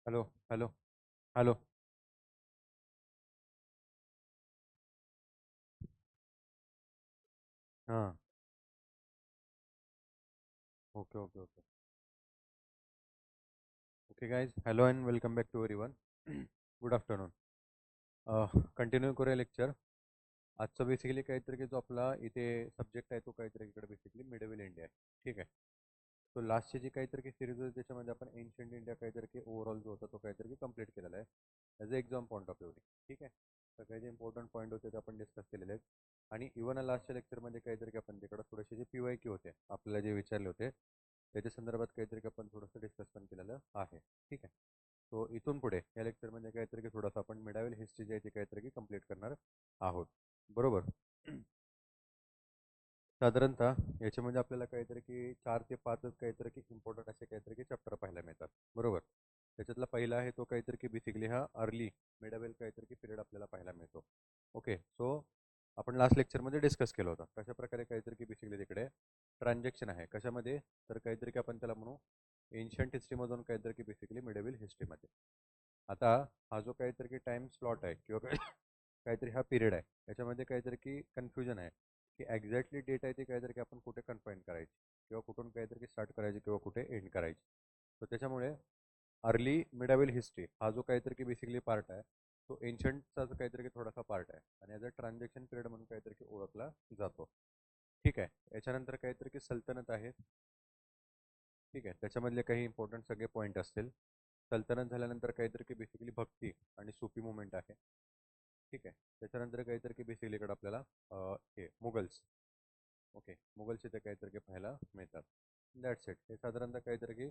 Hello hello hello. हां. Okay okay okay. Okay guys, hello and welcome back to everyone. Good afternoon. Continue करूया लेक्चर. आजचा basically काहीतरी की जो आपला इथे सब्जेक्ट आहे तो काहीतरी इकडे बेसिकली मिडवेल इंडिया आहे. ठीक आहे. तो लास्टची जी काहीतरी की सिरीज होती त्याच्यामध्ये आपण एन्शंट इंडिया काहीतरी की ओव्हरऑल जो होता तो काहीतरी कंप्लीट केलेला आहे as a exam point of व्ह्यूने. ठीक आहे. तर काही जे इम्पॉर्टंट पॉईंट होते ते आपण डिस्कस केलेले आहेत. आणि इव्हन लास्टच्या लेक्चरमध्ये काहीतरी की आपण तिकडे थोडेसे जे PYQ होते आपल्याला जे विचारले होते त्याच्या संदर्भात काहीतरी की आपण थोडंसं डिस्कस पण केलेलं आहे. ठीक आहे. सो इथून पुढे या लेक्चरमध्ये काहीतरी की थोडंसं आपण मिडावेल हिस्ट्री जी आहे ती काहीतरी की कंप्लीट करणार आहोत. बरोबर. साधारणतः याच्यामध्ये आपल्याला काहीतरी की 4 ते 5च काहीतरी की इम्पॉर्टंट असे काहीतरी की चॅप्टर पाहायला मिळतात. बरोबर. त्याच्यातला पहिला आहे तो काहीतरी की बेसिकली हा अर्ली मिडावेल काहीतरी की पिरियड आपल्याला पाहायला मिळतो. ओके. सो आपण लास्ट लेक्चरमध्ये डिस्कस केलं होतं कशा प्रकारे काहीतरी की बेसिकली तिकडे ट्रान्झॅक्शन आहे कशामध्ये, तर काहीतरी की आपण त्याला म्हणू एन्शंट हिस्ट्रीमधून काहीतरी की बेसिकली मिडेबल हिस्ट्रीमध्ये. आता हा जो काहीतरी की टाइम स्लॉट आहे किंवा काहीतरी हा पिरियड आहे याच्यामध्ये काहीतरी की कन्फ्युजन आहे की एक्झॅक्टली डेट आहे ती काहीतरी की आपण कुठे कन्फाईन करायची किंवा कुठून काहीतरी की स्टार्ट करायची किंवा कुठे एंड करायची. तर त्याच्यामुळे अर्ली मिडावेल हिस्ट्री हा जो काहीतरी की बेसिकली पार्ट आहे तो एन्शंटचा जो काहीतरी की थोडासा पार्ट आहे आणि ॲज अ ट्रान्झॅक्शन पिरियड म्हणून काहीतरी की ओळखला जातो. ठीक आहे. याच्यानंतर काहीतरी की सल्तनत आहे. ठीक आहे. त्याच्यामधले काही इम्पॉर्टंट सगळे पॉईंट असतील. सल्तनत झाल्यानंतर काहीतरी की बेसिकली भक्ती आणि सुफी मुवमेंट आहे. ठीक आहे. त्याच्यानंतर काहीतरी की बेसिकली इकडे आपल्याला हे मुघल्स. ओके. मुघल्स इथे काहीतरी की पाहायला मिळतात. That's it. हे साधारणतः काहीतरी की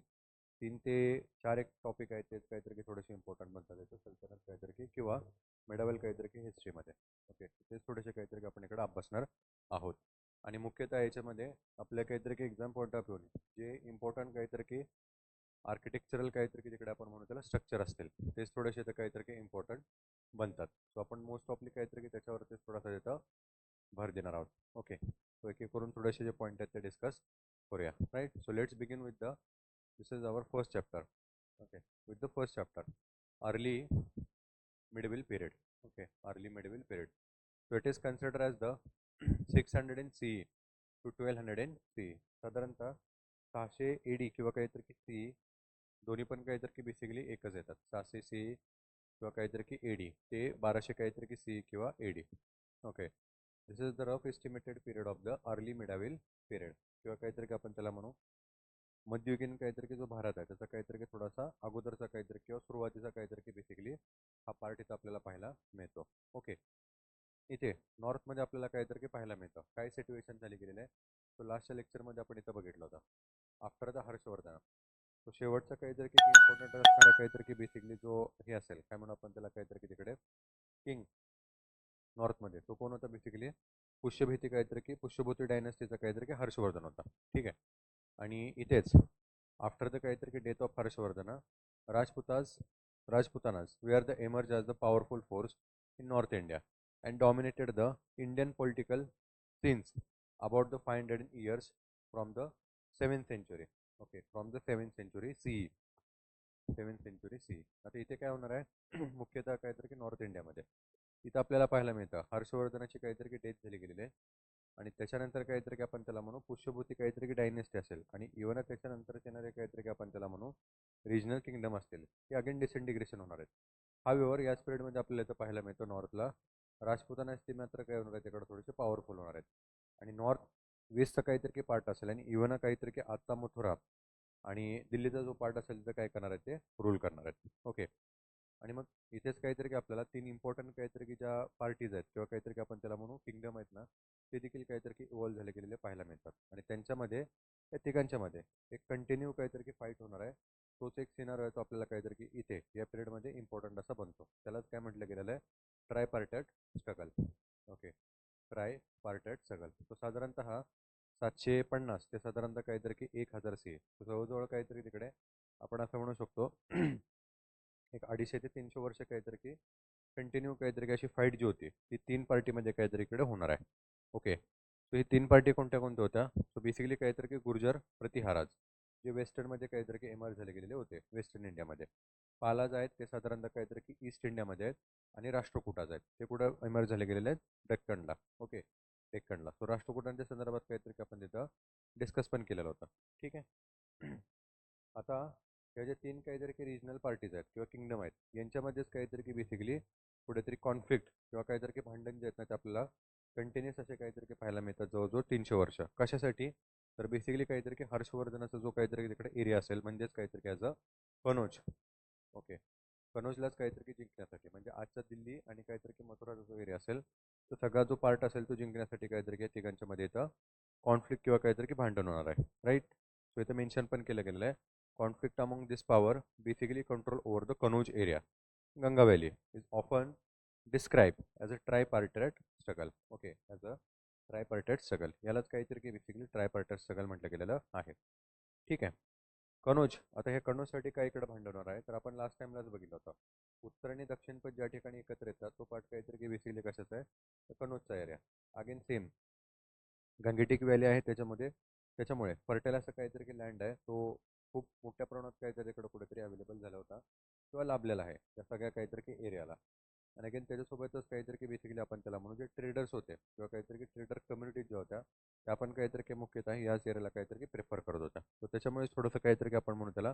3 ते 4 एक टॉपिक आहेत तेच काहीतरी की थोडेसे इम्पॉर्टंट बनतात याचं सल्तनत काहीतरी की किंवा मिडावेल काहीतरी की हिस्ट्रीमध्ये. ओके. तेच थोडेसे काहीतरी की आपण इकडे अभ्यासणार आहोत. आणि मुख्यतः याच्यामध्ये आपल्या काहीतरी की एक्झाम पॉईंट ऑफ व्ह्यूने जे इम्पॉर्टंट काहीतरी की आर्किटेक्चरल काहीतरी की तिकडे आपण म्हणू त्याला स्ट्रक्चर असतील तेच थोडेसे ते काहीतरी की इम्पॉर्टंट बनतात. सो आपण मोस्ट ऑफली काहीतरी की त्याच्यावरतीच थोडासा तिथं भर देणार आहोत. ओके. सो एक एक करून थोडेसे जे पॉईंट आहेत ते डिस्कस करूया. Right. So let's begin with the this is our first chapter. Okay. With the first chapter early medieval period. Okay, early medieval period. So it is considered as the 600 in CE to 1200 in CE. साधारणतः 600 AD किंवा काहीतरी की CE दोन्ही पण काहीतरी की basically एकच येतात. 600 CE किंवा काहीतरी की AD ते 1200 काहीतरी की CE किंवा AD. Okay. This is the rough estimated period of the early medieval period किंवा काहीतरी की आपण त्याला म्हणू मध्ययुगीन काहीतरी की जो भारत आहे त्याचा काहीतरी की थोडासा अगोदरचा काहीतरी किंवा सुरुवातीचा काहीतरी की बेसिकली हा पार्ट इथं आपल्याला पाहायला मिळतो. ओके. इथे नॉर्थमध्ये आपल्याला काहीतरी की पाहायला मिळतं काय सिच्युएशन झाली गेलेलं आहे. तो लास्टच्या लेक्चरमध्ये आपण इथं बघितलं होतं आफ्टर द हर्षवर्धन. तो शेवटचा काहीतरी की इम्पॉर्टंट असणारा काहीतरी की बेसिकली जो हे असेल काय म्हणू आपण त्याला काहीतरी की तिकडे किंग नॉर्थमध्ये तो कोण होता बेसिकली पुष्यभीती काहीतरी की पुष्यभूती डायनेस्टीचा काहीतरी की हर्षवर्धन होता. ठीक आहे. आणि इथेच आफ्टर द काहीतरी की death of Harshavardhana Rajputas Rajputanas were the emerged as the powerful force in North India and dominated the Indian political scenes about the 500 years from the 7th century. Okay, from the 7th century CE. 7th century CE. आता इथे काय होणार आहे मुख्यतः काहीतरी की north इंडियामध्ये इथं आपल्याला पाहायला मिळतं हर्षवर्धनाची काहीतरी की डेथ झाली गेलेली आहे आणि त्याच्यानंतर काहीतरी की आपण त्याला म्हणू पुष्यभूती काहीतरी की डायनेस्टी असेल आणि इव्हन त्याच्यानंतर येणारे काहीतरी की आपण त्याला म्हणू रिजनल किंगडम असतील ते अगेन डिसइंटिग्रेशन होणार आहेत. हा व्यवहार याच पिरियडमध्ये आपल्याला इथं पाहायला मिळतो नॉर्थला राजपुतानाची मात्र काय होणार आहे तिकडे थोडेसे पॉवरफुल होणार आहेत आणि नॉर्थ वेस्टचा काहीतरी की पार्ट असेल आणि इव्हन काहीतरी की आत्ता मथुरा आणि दिल्लीचा जो पार्ट असेल तिथं काय करणार आहे ते रूल करणार आहेत. ओके. आणि मग इथेच काहीतरी की आपल्याला 3 इम्पॉर्टंट काहीतरी की ज्या पार्टीज आहेत किंवा काहीतरी की आपण त्याला म्हणू किंगडम आहेत ना ते देखील काहीतरी की इव्हॉल्व झाले गेलेले पाहायला मिळतात आणि त्यांच्यामध्ये या तिघांच्यामध्ये एक कंटिन्यू काहीतरी की फाईट होणार आहे. तोच एक सिनार आहे तो आपल्याला काहीतरी की इथे या पिरियडमध्ये इम्पॉर्टंट असा बनतो त्यालाच काय म्हटलं गेलेलं आहे ट्रायपार्टेट स्ट्रगल. ओके. ट्रायपार्टेट स्ट्रगल तो साधारणतः 750 ते साधारणतः काहीतरी की 1000 सी जवळजवळ काहीतरी तिकडे आपण असं म्हणू शकतो एक 250 ते 300 वर्ष काहीतरी की कंटिन्यू काहीतरी की अशी फाईट जी होती ती 3 पार्टीमध्ये काहीतरी इकडे होणार आहे. ओके. सो ही 3 पार्टी कोणत्या कोणत्या होत्या सो बेसिकली काहीतरी की गुर्जर प्रतिहाराज जे वेस्टर्नमध्ये काहीतरी की एमर्ज झाले गेलेले होते वेस्टर्न इंडियामध्ये. पालाज आहेत ते साधारणतः काहीतरी की ईस्ट इंडियामध्ये आहेत आणि राष्ट्रकूटाज आहेत ते कुठं इमर्ज झाले गेलेले आहेत डेक्कनला. ओके, डेक्कनला. सो राष्ट्रकूटांच्या संदर्भात काहीतरी आपण तिथं डिस्कस पण केलेलं होतं. ठीक आहे. आता हे जे तीन काहीतरी की रिजनल पार्टीज आहेत किंवा किंगडम आहेत यांच्यामध्येच काहीतरी की बेसिकली कुठेतरी कॉन्फ्लिक्ट किंवा काहीतरी की भांडण जे आहेत ना ते आपल्याला कंटिन्युअस असे काहीतरी की पाहायला मिळतात जवळजवळ 300 वर्ष. कशासाठी? तर बेसिकली काहीतरी की हर्षवर्धनाचा जो काहीतरी तिकडे एरिया असेल म्हणजेच काहीतरी की ॲज अ कनोज. ओके, कनोजलाच काहीतरी की जिंकण्यासाठी म्हणजे आजचा दिल्ली आणि काहीतरी की मथुराचा जो एरिया असेल तो सगळा जो पार्ट असेल तो जिंकण्यासाठी काहीतरी की तिघांच्या मध्ये इथं कॉन्फ्लिक्ट किंवा काहीतरी की भांडण होणार आहे. राईट. सो इथं मेन्शन पण केलं गेलेलं आहे conflict among this power basically control over the Kannauj area. Ganga Valley is often described as a tripartite struggle. Okay, as a tripartite struggle. यालाच काहीतरी की बेसिकली ट्रायपार्टाइट स्ट्रगल म्हटलं गेलेलं आहे. ठीक आहे. कनोज. आता हे कनोजसाठी काय इकडे भांडण होणार आहे तर आपण लास्ट टाइमलाच बघितलं होतं. उत्तर आणि दक्षिण पद ज्या ठिकाणी एकत्र येतात तो पार्ट काहीतरी की बेसिकली कशाचा आहे तर कनोजचा area. Again same Gangetic valley आहे त्याच्यामुळे फर्टाईल असं काहीतरी की लँड आहे तो खूप मोठ्या प्रमाणात काहीतरी इकडे कुठेतरी अवेलेबल झाला होता किंवा लाभलेला आहे त्या सगळ्या काहीतरी की एरियाला. आणि अगेन त्याच्यासोबतच काहीतरी की बेसिकली आपण त्याला म्हणू जे ट्रेडर्स होते किंवा काहीतरी की ट्रेडर कम्युनिटीज ज्या होत्या त्या आपण काहीतरी की मुख्यतः याच एरियाला काहीतरी की प्रेफर करत होत्या. तर त्याच्यामुळे थोडंसं काहीतरी की आपण म्हणू त्याला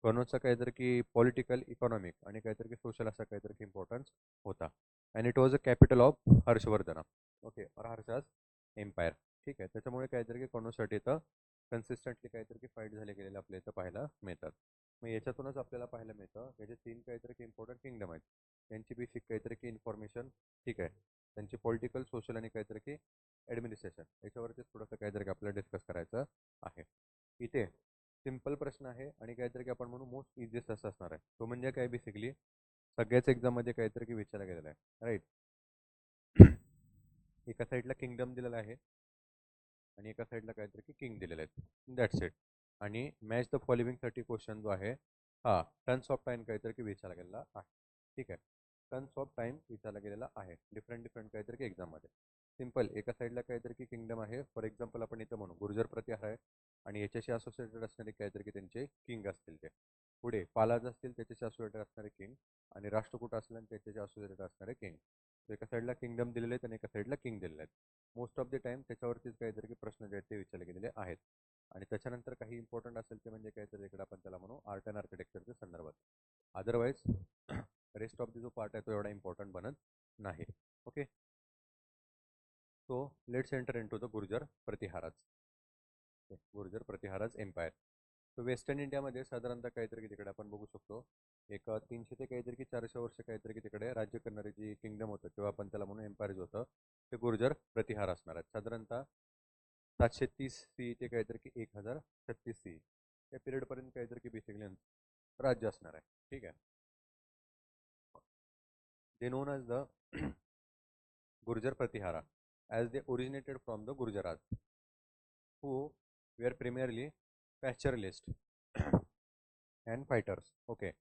कनोजचा काहीतरी की पॉलिटिकल इकॉनॉमिक आणि काहीतरी की सोशल असा काहीतरी की इम्पॉर्टन्स होता. And it was a capital of Harshavardhana. Okay, और हर्षास एम्पायर. ठीक आहे. त्याच्यामुळे काहीतरी की कनोजसाठी इथं कन्सिस्टंटली काहीतरी की फाईट झाले गेलेले आपल्या इथं पाहायला मिळतात. मग याच्यातूनच आपल्याला पाहायला मिळतं हे जे तीन काहीतरी की इम्पॉर्टंट किंगडम आहेत त्यांची बेसिक काहीतरी की इन्फॉर्मेशन. ठीक आहे. त्यांची पॉलिटिकल सोशल आणि काहीतरी की ॲडमिनिस्ट्रेशन याच्यावरतीच थोडंसं काहीतरी की आपल्याला डिस्कस करायचं आहे. इथे सिम्पल प्रश्न आहे आणि काहीतरी की आपण म्हणू मोस्ट इझिएस्ट असं असणार आहे. तो म्हणजे काय बेसिकली सगळ्याच एक्झाममध्ये काहीतरी की विचारला गेलेला आहे. राईट. एका साईडला किंगडम दिलेला आहे आणि एका साईडला काहीतरी की किंग दिलेले आहेत. That's it. आणि मॅच द फॉलोविंगसाठी क्वेश्चन जो आहे हा टन्स ऑफ टाइम काहीतरी की विचारला गेलेला आहे. ठीक आहे. टन्स ऑफ टाइम विचारला गेलेला आहे डिफरंट डिफरंट काहीतरी की एक्झाममध्ये. सिम्पल एका साईडला काहीतरी की किंगडम आहे फॉर एक्झाम्पल आपण इथं म्हणू गुर्जर प्रतिहार आहे आणि याच्याशी असोसिएटेड असणारे काहीतरी की त्यांचे किंग असतील ते. पुढे पालाज असतील त्याच्याशी असोसिएटेड असणारे किंग आणि राष्ट्रकूट असतील आणि त्याच्याशी असोसिएटेड असणारे किंग. एका साईडला किंगडम दिलेले आहेत आणि एका साईडला किंग दिलेले आहेत. मोस्ट ऑफ द टाइम त्याच्यावरतीच काहीतरी की प्रश्न जे आहेत ते विचारले गेलेले आहेत. आणि त्याच्यानंतर काही इम्पॉर्टंट असेल ते म्हणजे काहीतरी इकडे आपण त्याला म्हणू आर्ट अँड आर्किटेक्चरच्या संदर्भात. अदरवाईज रेस्ट ऑफ द जो पार्ट आहे तो एवढा इम्पॉर्टंट बनत नाही. Okay, so let's enter in to the Gurjara Pratiharas. Gurjara Pratiharas empire. तो वेस्टर्न इंडियामध्ये साधारणतः काहीतरी की तिकडे आपण बघू शकतो एक 300 ते काहीतरी की 400 वर्ष काहीतरी की तिकडे राज्य करणारे जी किंगडम होतं किंवा आपण त्याला म्हणून एम्पायर जे होतं ते गुर्जर प्रतिहार असणार आहेत. साधारणतः 730 CE ते काहीतरी की 1036 CE या पिरियडपर्यंत काहीतरी की बेसिकली राज्य असणार आहे. ठीक आहे. They known as the Gurjara Pratihara as they originated from the Gurjaras who were primarily pastoralists and fighters. Okay,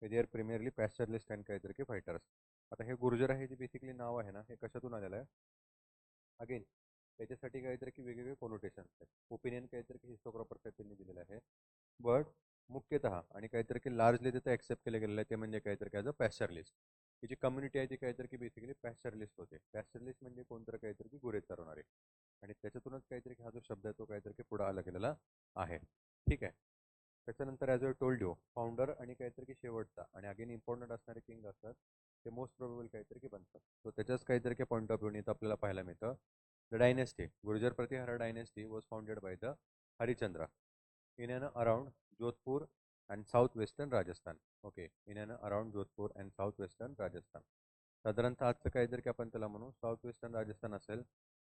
they are primarily pastoralists and काहीतरी की fighters. आता हे गुर्जर आहे जे बेसिकली नाव आहे ना हे कशातून आलेलं आहे अगेन त्याच्यासाठी काहीतरी की वेगवेगळे कोनोटेशन्स आहेत. ओपिनियन काहीतरी की हिस्टोग्राफर त्यांनी दिलेलं आहे. बट मुख्यतः आणि काहीतरी की लार्जली तिथं ॲक्सेप्ट केलं गेलेलं आहे ते म्हणजे काहीतरी काय पॅस्चरलिस्ट. ही जी कम्युनिटी आहे ती काहीतरी की बेसिकली पॅस्चरलिस्ट होते. पॅस्चरलिस्ट म्हणजे कोणतं काहीतरी की गुरे चालवणारे आणि त्याच्यातूनच काहीतरी हा जो शब्द आहे तो काहीतरी की पुढे आला गेलेला आहे. ठीक आहे. त्याच्यानंतर as a told you founder आणि काहीतरी की शेवटचा आणि अगेन इम्पॉर्टंट असणारे किंग असतात ते मोस्ट प्रोबेबल काहीतरी की बनतात. सो त्याच्याच काहीतरी की पॉईंट ऑफ व्ह्यूने आपल्याला पाहायला मिळतं the dynasty Gurjara Pratihara dynasty was founded by the Harichandra in and around Jodhpur and southwestern Rajasthan. Okay, in and around Jodhpur and southwestern Rajasthan. साधारणतः आजचं काहीतरी की आपण त्याला म्हणू साऊथ वेस्टर्न राजस्थान असेल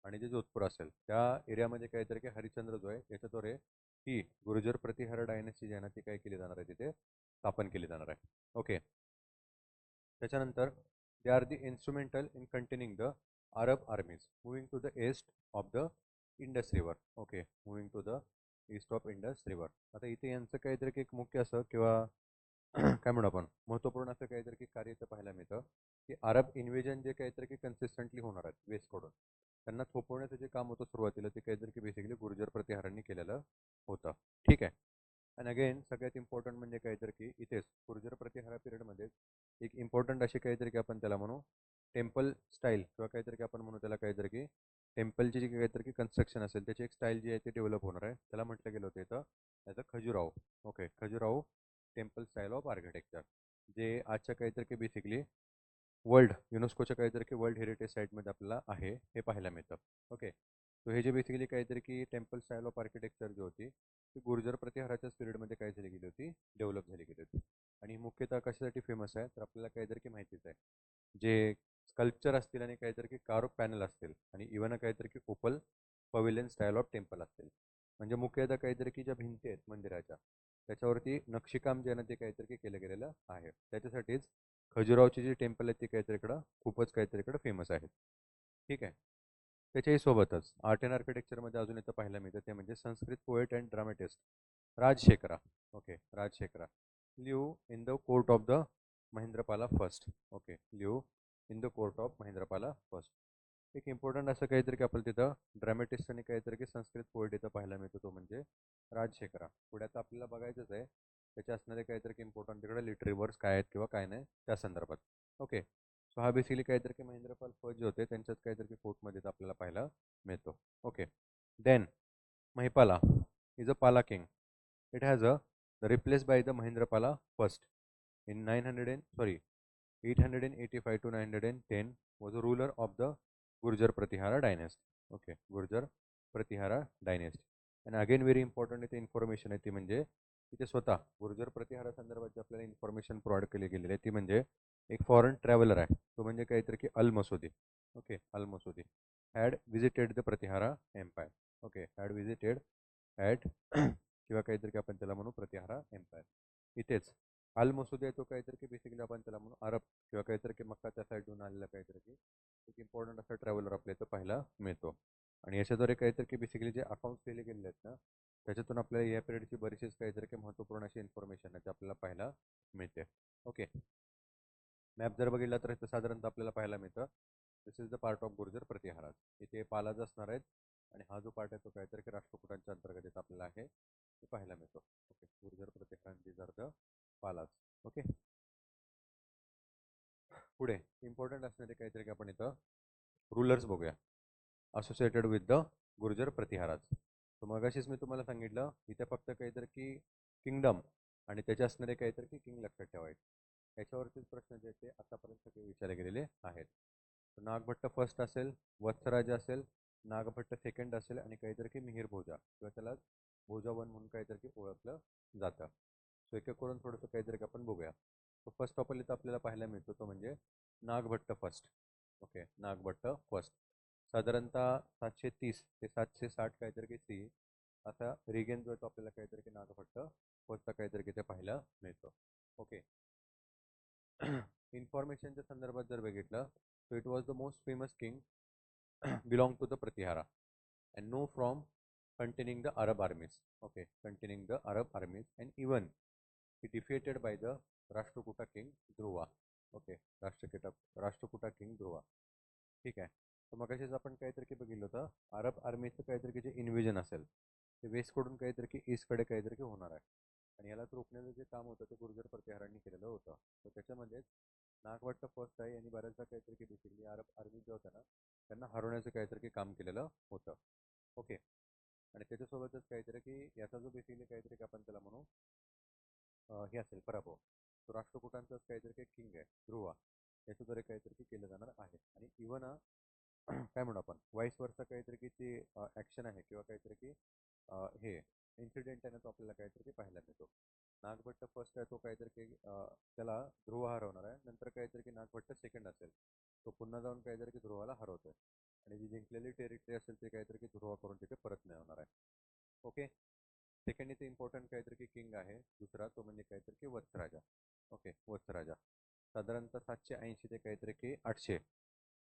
आणि जे जोधपूर असेल त्या एरियामध्ये काहीतरी की हरिश्चंद्र जो आहे याच्याद्वारे ही गुर्जर प्रतिहार डायनेस्टी जी आहे ना ती काय केली जाणार आहे तिथे स्थापन केली जाणार आहे. ओके. त्याच्यानंतर they are the instrumental in containing the Arab armies moving to the east of the Indus river. Okay, moving to the east of Indus river. आता इथे यांचं काहीतरी की एक मुख्य असं किंवा काय म्हणू आपण महत्त्वपूर्ण असं काहीतरी की कार्य इथं पाहायला मिळतं की अरब इन्व्हेजन जे काहीतरी की कन्सिस्टंटली होणार आहेत वेस्टकडून त्यांना थोपवण्याचं जे काम होतं सुरुवातीला ते काहीतरी की बेसिकली गुर्जर प्रतिहारांनी केलेलं होतं. ठीक आहे. आणि अगेन सगळ्यात इम्पॉर्टंट म्हणजे काहीतरी की इथेच गुर्जर प्रतिहारा कशी काहीतरी की आपण त्याला म्हणू टेम्पल स्टाईल किंवा काहीतरी की आपण म्हणू त्याला काहीतरी की टेम्पलची जी काहीतरी की कन्स्ट्रक्शन असेल त्याची एक स्टाईल जी आहे ती डेव्हलप होणार आहे. त्याला म्हटलं गेलं होतं इथं as a Khajuraho. Okay, Khajuraho temple style of architecture, जे आजच्या काहीतरी की बेसिकली वर्ल्ड युनेस्कोच्या काहीतरी की वर्ल्ड हेरिटेज साईटमध्ये आपल्याला आहे हे पाहायला मिळतं. ओके, सो हे जे बेसिकली काहीतरी की टेम्पल स्टाईल ऑफ आर्किटेक्चर जी होती ती गुर्जर प्रतिहाराच्या पिरियडमध्ये काय झाली गेली होती, डेव्हलप झाली गेली होती. आणि मुख्यतः कशासाठी फेमस आहे तर आपल्याला काहीतरी की माहितीच आहे, जे स्कल्पचर असतील आणि काहीतरी की कार्व पॅनल असतील आणि इव्हन काहीतरी की open pavilion style of temple असतील. म्हणजे मुख्यतः काहीतरी की ज्या भिंती आहेत मंदिराच्या त्याच्यावरती नक्षीकाम जे आहे ना ते काहीतरी की केलं गेलेलं आहे. त्याच्यासाठीच खजुराहोची जी टेम्पल आहेत ती काहीतरी इकडं खूपच काहीतरी इकडं फेमस आहेत. ठीक आहे. त्याच्याही सोबतच आर्ट अँड आर्किटेक्चरमध्ये अजून इथं पाहायला मिळतं ते म्हणजे Sanskrit poet and dramatist Rajashekhara. Okay, Rajashekhara live in the court of the Mahendrapala first. Okay, live in the court of Mahendrapala first. एक इम्पॉर्टंट असं काहीतरी की आपल्याला तिथं ड्रामॅटिस्ट आणि काहीतरी की संस्कृत पोएट इथं पाहायला मिळतो तो म्हणजे राजशेखरा. पुढे आता आपल्याला बघायचंच आहे त्याचे असणारे काहीतरी की इम्पॉर्टंट तिकडे लिटरी वर्क्स काय आहेत किंवा काय नाही त्या संदर्भात. ओके, सो हा बेसिकली काहीतरी की महेंद्रपाल फर्स्ट जे होते त्यांच्याच काहीतरी कोर्टमध्ये आपल्याला पाहायला मिळतो. Okay, then Mahipala is a Pala king. It has a replace by the Mahendrapala first in 885 to 910 was a ruler of the Gurjar Pratihara dynasty. Okay, Gurjar Pratihara dynasty. And again very important इथे information आहे ती म्हणजे तिथे स्वतः गुर्जर प्रतिहारा संदर्भात जी आपल्याला information provide केली गेलेली आहे ती म्हणजे एक फॉरेन ट्रॅव्हलर आहे तो म्हणजे काहीतरी की Al Masudi. Okay, Al Masudi had visited the Pratihara empire. Okay, had visited at किंवा काहीतरी की आपण त्याला म्हणू प्रतिहारा एम्पायर. इथेच अल मसुदी आहे तो काहीतरी की बेसिकली आपण त्याला म्हणू अरब किंवा काहीतरी की मक्का त्या साईडून आलेला काहीतरी की एक इम्पॉर्टंट असा ट्रॅव्हलर आपल्या इथं पाहायला मिळतो. आणि याच्याद्वारे काहीतरी की बेसिकली जे अकाउंट्स केले गेलेले आहेत ना त्याच्यातून आपल्याला या पिरियडची बरीचशीच काहीतरी की महत्त्वपूर्ण अशी इन्फॉर्मेशन आहे ते आपल्याला पाहायला मिळते. ओके, मॅप जर बघितला तर इथं साधारणतः आपल्याला पाहायला मिळतं this is the part of Gurjara Pratiharas. इथे पालाज असणार आहेत आणि हा जो पार्ट आहे तो काहीतरी की राष्ट्रकुटांच्या अंतर्गत इथं आपल्याला आहे ते पाहायला मिळतो. Okay, Gurjara Pratiharas these are the Palas. Okay, पुढे इम्पॉर्टंट असणारे काहीतरी की आपण इथं रूलर्स बघूया associated with the Gurjara Pratiharas. तर मगाशीच मी तुम्हाला सांगितलं इथे फक्त काहीतरी की किंगडम आणि त्याचे असणारे काहीतरी की किंग लक्षात ठेवायचे. याच्यावरतीच प्रश्न जे ते आतापर्यंत सगळे विचारले गेलेले आहेत. तर नागभट्ट फर्स्ट असेल, वत्सराज असेल, नागभट्ट सेकंड असेल आणि काहीतरी की मिहिर भोजा किंवा त्याला भोजा वन म्हणून काहीतरी की ओळखलं जातं. सो एक एक करून थोडंसं काहीतरी आपण बघूया. तो फर्स्ट ऑफ ऑल इथं आपल्याला पाहायला मिळतो तो म्हणजे Nagabhata first. Okay, Nagabhata first साधारणतः 730 ते 760 काहीतरी की सी असा रिगेन जो आहे तो आपल्याला काहीतरी की नागभट्ट फर्स्टचा काहीतरी की ते पाहायला मिळतो. ओके, इन्फॉर्मेशनच्या संदर्भात जर बघितलं so it was the most famous king belong to the Pratihara and no from containing the Arab armies. Okay, containing the Arab armies and even he defeated by the Rashtrakuta king Dhruva. Okay, Rashtrakuta king Dhruva. ठीक आहे. तर मग आपण काहीतरी की बघितलं होतं अरब आर्मीचं काहीतरी की जे इन्व्हिजन असेल ते वेस्टकडून काहीतरी की ईस्टकडे काहीतरी की होणार आहे आणि याला रोखण्याचं जे काम होतं ते गुर्जर प्रतिहारांनी केलेलं होतं. तर त्याच्यामध्येच नागभट्ट फर्स्ट आहे आणि बऱ्याचदा काहीतरी की बेसिकली अरब आर्मी जे होतं ना त्यांना हरवण्याचं काहीतरी की काम केलेलं होतं. ओके, आणि त्याच्यासोबतच काहीतरी की याचा जो बेसिकली काहीतरी की आपण त्याला म्हणू हे असेल पराभव तो राष्ट्रकुटांचाच काहीतरी काही किंग आहे ध्रुवा याच्याद्वारे काहीतरी की केलं जाणार आहे. आणि इव्हन काय म्हणू आपण वाईस वर्षा काहीतरी की ती ॲक्शन आहे किंवा काहीतरी की हे इन्सिडेंट आहे ना तो आपल्याला काहीतरी की पाहायला मिळतो. नागभट्ट फर्स्ट आहे तो काहीतरी की त्याला ध्रुव हरवणार आहे, नंतर काहीतरी की नागभट्ट सेकंड असेल तो पुन्हा जाऊन काहीतरी की ध्रुवाला हरवतोय आणि जी जिंकलेली टेरिटरी असेल ते काहीतरी की ध्रुवा करून तिथे परत नाही होणार आहे. ओके, सेकंड इथे इम्पॉर्टंट काहीतरी की किंग आहे दुसरा तो म्हणजे काहीतरी की वत्सराजा. ओके, वत्सराजा साधारणतः 780 ते काहीतरी की 800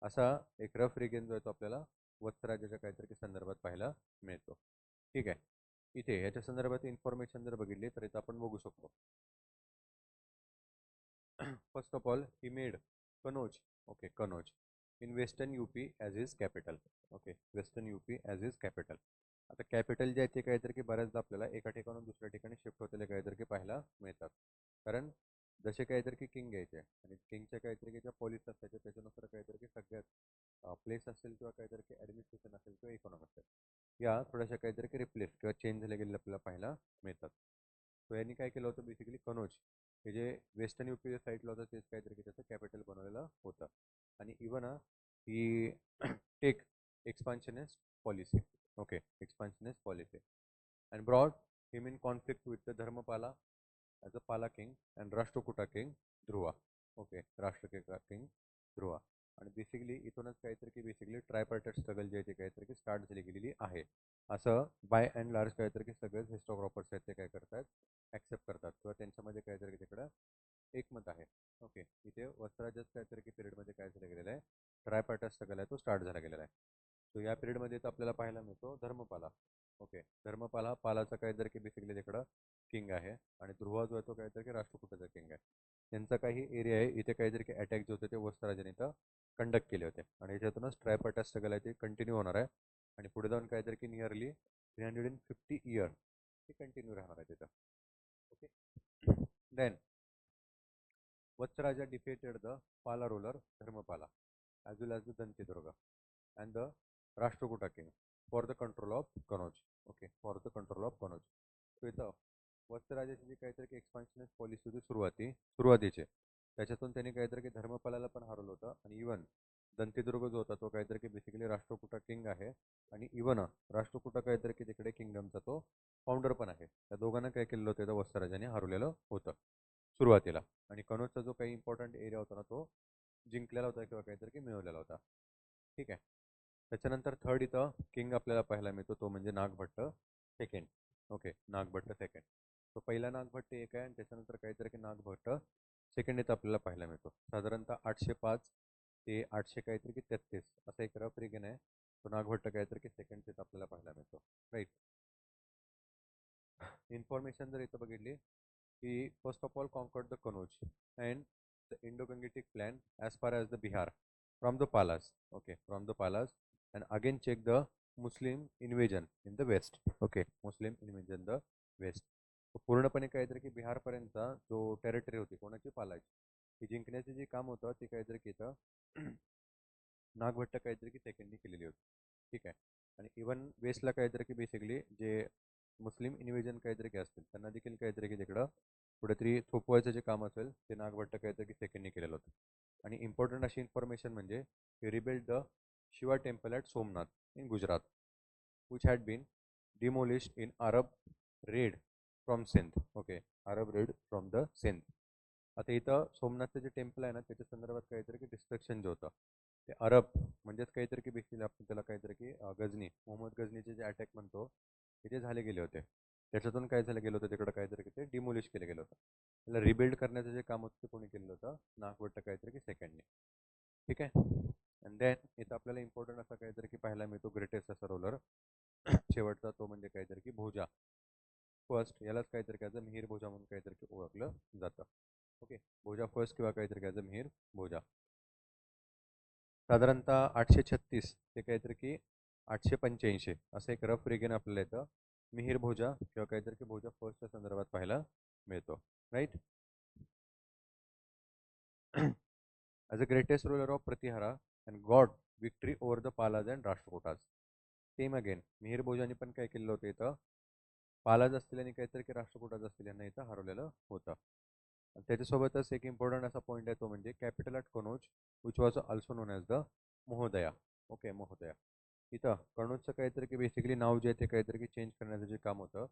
असा एक रफ रिगेन जो आहे तो आपल्याला वत्सराजाच्या काहीतरी की संदर्भात पाहायला मिळतो. ठीक आहे, इथे याच्या संदर्भात इन्फॉर्मेशन जर बघितली तर इथं आपण बघू शकतो. First of all he made Kannauj. Okay, Kannauj in western UP as is capital. Okay, western UP as is capital. आता कॅपिटल जे आहे ते काहीतरी की बऱ्याचदा आपल्याला एका ठिकाणून दुसऱ्या ठिकाणी शिफ्ट होतेले काहीतरी की पाहायला मिळतात. कारण जसे काहीतरी की किंग घ्यायचे आणि किंगच्या काहीतरी की ज्या पॉलिसी असायच्या त्याच्यानुसार काहीतरी की सगळ्यात प्लेस असेल किंवा काहीतरी की ॲडमिनिस्ट्रेशन असेल किंवा इकॉनॉमी असेल या थोड्याशा काहीतरी की रिप्लेस किंवा चेंज झाल्या गेलेल्या आपल्याला पाहायला मिळतात. सो यांनी काय केलं होतं बेसिकली कनौज हे जे वेस्टर्न यूपी साईडला होतं तेच काहीतरी की त्याचं कॅपिटल बनवलेलं होतं. आणि even he take expansionist policy, okay, expansionist policy and brought him in conflict with the Dharmapala as a Pala king and Rashtrakuta king Dhruva, okay, Rashtrakuta king Dhruva. आणि बेसिकली इथूनच काहीतरी की बेसिकली ट्रायपार्टाइट स्ट्रगल जे आहे ते काहीतरी की स्टार्ट झाली गेलेली आहे असं बाय अँड लार्ज काहीतरी की सगळेच हिस्टोग्राफर्स आहेत ते काय करतात, ॲक्सेप्ट करतात किंवा त्यांच्यामध्ये काहीतरी की तिकडं एकमत आहे. ओके, इथे वस्त्राजच काहीतरी की पिरियडमध्ये काय झालं गेलेलं आहे, ट्रायपार्टाइट स्ट्रगल आहे तो स्टार्ट झाला गेलेला आहे. सो या पिरियडमध्ये तर आपल्याला पाहायला मिळतो धर्मपाला, ओके, धर्मपाला पालाचा काहीतरी की बेसिकली तिकडं किंग आहे आणि ध्रुवा जो आहे तो काहीतरी की राष्ट्रकुटाचा किंग आहे. त्यांचा काही एरिया आहे इथे काहीतरी की अटॅक जे होते ते वस्त्राजाने इथं कंडक्ट केले होते आणि याच्यातूनच ट्रायपार्टाइट स्ट्रगल आहे ते कंटिन्यू होणार आहे आणि पुढे जाऊन काहीतरी की नियरली 350 इयर ते कंटिन्यू राहणार आहे तिथं. Okay, then Vatsaraja defeated the Pala ruler Dharmapala as well as the Dantidurga and the Rashtrakuta king for the control of Kannauj. Okay, for the control of Kannauj. So इथं वत्सराजाची जी काहीतरी की एक्सपान्शनिस्ट policy होती सुरुवातीचे त्याच्यातून त्यांनी काहीतरी की धर्मपालाला पण हरवलं होतं आणि इवन दंतीदुर्ग जो होता तो काहीतरी की बेसिकली राष्ट्रकुटा किंग आहे आणि इवन राष्ट्रकुटा काहीतरी की तिकडे किंगडमचा तो फाउंडर पण आहे. त्या दोघांना काय केलेलं होतं तर वत्सराजाने हरवलेलं होतं सुरुवातीला आणि कनौजचा जो काही इम्पॉर्टंट एरिया होता ना तो जिंकलेला होता किंवा काहीतरी की मिळवलेला होता. ठीक आहे, त्याच्यानंतर थर्ड इथं किंग आपल्याला पाहायला मिळतो तो म्हणजे Nagabhata second. Okay, Nagabhata second. तो पहिला नागभट्ट एक आहे आणि त्याच्यानंतर काहीतरी की नागभट्ट सेकंड इथं आपल्याला पाहायला मिळतो. साधारणतः 805 ते 800 काहीतरी की 33 असा एक रफ रिगन आहे. तो नागभट्ट काहीतरी की सेकंड इथं आपल्याला पाहायला मिळतो. राईट, इन्फॉर्मेशन जर इथं बघितली he first of all conquered the Kannauj and the Indo-Gangetic plan as far as the Bihar from the Palas. Okay, from the Palas, and again check the Muslim invasion in the west. Okay, Muslim invasion in the west. पूर्णपणे काहीतरी की बिहारपर्यंतचा जो territory होती कोणाची पालाची ही जिंकण्याचे जे काम होतं ते काहीतरी की इथं नागभट्ट काहीतरी की सेकंडनी केलेली होती. ठीक आहे, आणि इवन वेस्टला काहीतरी की बेसिकली जे मुस्लिम इन्व्हेजन काहीतरी की असतील त्यांना देखील काहीतरी की तिकडं कुठेतरी थोपवायचं जे काम असेल ते नागभट्ट काहीतरी की सेकंडनी केलेलं होतं. आणि इम्पॉर्टंट अशी इन्फॉर्मेशन म्हणजे rebuild the Shiva temple at Somnath in Gujarat which had been demolished in Arab raid from Sindh. Okay, Arab raid from the Sindh. आता इथं सोमनाथचं जे टेम्पल आहे ना त्याच्या संदर्भात काहीतरी की डिस्ट्रक्शन जे होतं ते अरब म्हणजेच काहीतरी की बेसिकली आपण त्याला काहीतरी की गजनी मोहम्मद गजनीचे जे अटॅक म्हणतो ते झाले गेले होते. त्याच्यातून काय झालं गेलं होतं तिकडं काहीतरी की ते डिमोलिश केलं गेलं होतं. त्याला रिबिल्ड करण्याचं जे काम होतं ते कोणी केलं होतं, नागभट्ट काहीतरी की सेकंडने. ठीक आहे, अँड देन इथं आपल्याला इम्पॉर्टंट असा काहीतरी की पाहायला मिळतो ग्रेटेस्ट असा रोलर शेवटचा तो म्हणजे काहीतरी की भोजा फर्स्ट. यालाच काहीतरी काय मिहीर भोजा म्हणून काहीतरी की ओळखलं जातं. ओके, भोजा फर्स्ट किंवा काहीतरी काय मिहीर भोजा. साधारणतः 836 ते काहीतरी की 885 असं एक रफ रिगन आपल्याला येतं मिहीर भोजा किंवा काहीतरी की भोजा फर्स्टच्या संदर्भात पाहायला मिळतो. Right, as a greatest ruler of Pratihara and got victory over the Palas and Rashtrakutas. Same again Mihira भोजाने पण काय केलेलं होतं इथं पालाज असतील आणि काहीतरी की राष्ट्रकोटाज असतील यांना इथं हरवलेलं होतं. त्याच्यासोबतच एक इम्पॉर्टंट असा पॉईंट आहे तो म्हणजे capital at Kannauj which was also non as the महोदया. ओके, महोदया. इथं कनौजचं काहीतरी की बेसिकली नाव जे आहे ते काहीतरी की चेंज करण्याचं जे काम होतं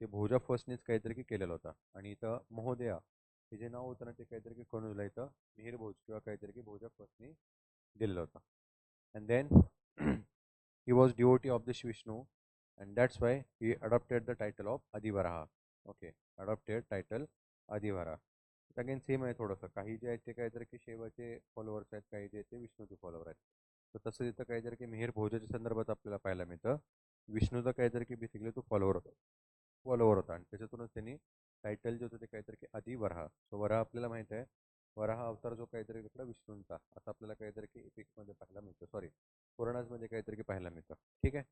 ते भोजा फर्स्टनेच काहीतरी की केलेलं होतं आणि इथं महोदया हे जे नाव होतं ना ते काहीतरी की कनौजला इथं मिहीर भोज किंवा काहीतरी की भोजा फर्स्टने दिलेलं होतं. And then he was devotee of this Vishnu and that's why he adopted the title of Adivaraha. Okay, adopted title Adivaraha. Again same आहे थोडंसं, काही जे आहेत ते काहीतरी की शैवाचे फॉलोअर्स आहेत, काही जे आहेत ते विष्णूचे फॉलोअर आहेत. तर तसं तिथं काहीतरी की मिहीर भोजाच्या संदर्भात आपल्याला पाहायला मिळतं विष्णूचा काहीतरी की बेसिकली तो फॉलोअर होता आणि त्याच्यातूनच त्यांनी टायटल जे होतं ते काहीतरी की आदी वराह. सो वराह आपल्याला माहित आहे वराह अवतार जो काहीतरी तिकडं विष्णूंचा असं आपल्याला काहीतरी की एपिक्समध्ये पाहायला मिळतं, सॉरी पुराणांमध्ये काहीतरी की पाहायला मिळतं. ठीक आहे,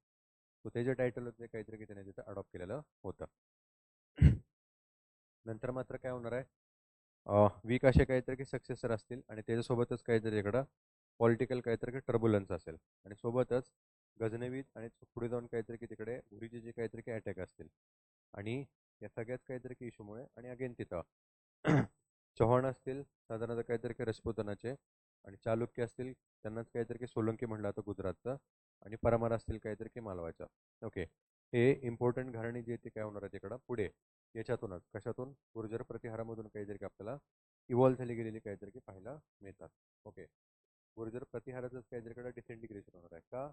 सो ते जे टायटल होतं ते काहीतरी की त्याने तिथं अडॉप्ट केलेलं होतं. नंतर मात्र काय होणार आहे वीक असे काहीतरी की सक्सेसर असतील आणि त्याच्यासोबतच काहीतरी इकडं पॉलिटिकल काहीतरी की टर्ब्युलन्स असेल आणि सोबतच गझनवीत आणि पुढे जाऊन काहीतरी की तिकडे घुरीचे जे काहीतरी की अटॅक असतील आणि या सगळ्याच काहीतरी की इशूमुळे आणि अगेन तिथं चव्हाण असतील साधारणतः काहीतरी की राजपुतानाचे आणि चालुक्य असतील त्यांनाच काहीतरी की सोलंकी म्हणलं जातं गुजरातचं आणि परमार असतील काहीतरी की मालवाच्या ओके हे इम्पॉर्टंट घराणे जे ते काय होणार आहे तिकडं पुढे याच्यातूनच कशातून गुर्जर प्रतिहारामधून काहीतरी की आपल्याला इव्हॉल्व्ह झाली गेलेली काहीतरी की पाहायला मिळतात ओके गुर्जर प्रतिहाराचंच काहीतरी कडे डिसइंटिग्रेशन होणार आहे का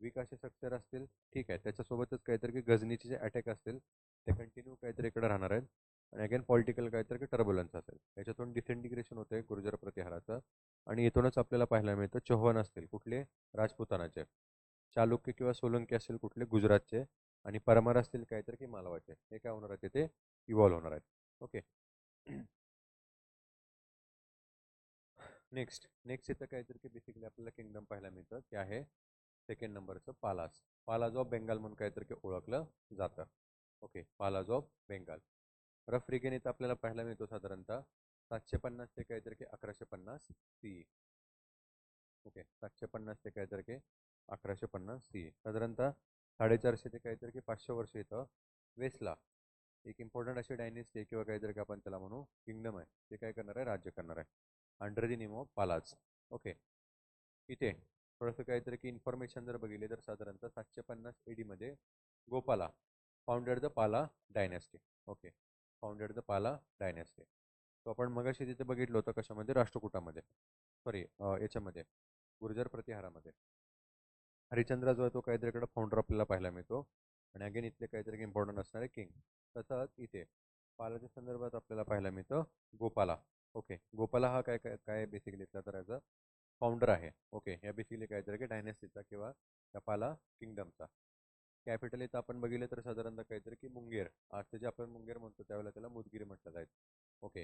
वीक असे सक्सेस असतील ठीक आहे त्याच्यासोबतच काहीतरी की गजनीचे जे अटॅक असतील ते कंटिन्यू काहीतरी इकडे राहणार आहेत आणि अगेन पॉलिटिकल काहीतरी की टर्ब्युलन्स असेल याच्यातून डिसइंटिग्रेशन होते गुर्जर प्रतिहाराचं आणि इथूनच आपल्याला पाहायला मिळतं चौहान असतील कुठले राजपुतानाचे चालुक्य किंवा सोलंकी असतील कुठले गुजरातचे आणि परमार असतील काहीतरी की मालवाचे हे काय होणार आहे ते इव्हॉल्व्ह होणार आहेत ओके नेक्स्ट इथं काहीतरी की बेसिकली आपल्याला किंगडम पाहायला मिळतं ते आहे सेकंड नंबरचं पालास पालाज ऑफ बेंगाल म्हणून काहीतरी की ओळखलं जातं okay Palas of Bengal rough regain इथं आपल्याला पाहायला मिळतो साधारणतः 750 ते काहीतरी की 1150 सी ओके 750 ते काहीतरी की 1150 सी साधारणतः 450 ते काहीतरी की 500 वर्ष इथं वेस्टला एक इम्पॉर्टंट अशी डायनेस्टी किंवा काहीतरी का आपण त्याला म्हणू किंगडम आहे ते काय करणार आहे राज्य करणार आहे under the name of Palas okay इथे थोडंसं काहीतरी की इन्फॉर्मेशन जर बघितले तर साधारणतः 750 AD मध्ये गोपाला फाउंडेड द पाला डायनेस्टी ओके फाउंडेड द पाला डायनेस्टी तो आपण मगाशी तिथे बघितलं होतं कशामध्ये राष्ट्रकूटामध्ये सॉरी याच्यामध्ये गुर्जर प्रतिहारामध्ये हरिश्चंद्र जो आहे तो काहीतरी इकडे फाउंडर आपल्याला पाहायला मिळतो आणि अगेन इथले काहीतरी इम्पॉर्टंट असणारे किंग तसंच इथे पालाच्या संदर्भात आपल्याला पाहायला मिळतं गोपाला ओके गोपाला हा काय काय काय बेसिकली इथला तर ॲज अ फाउंडर आहे ओके या बेसिकली काहीतरी की डायनेस्टीचा किंवा त्या पाला किंगडमचा कॅपिटल इथं आपण बघितलं तर साधारणतः काहीतरी की मुंगेर आज जे आपण मुंगेर म्हणतो त्यावेळेला त्याला मुदगिरी म्हटलं जायचं ओके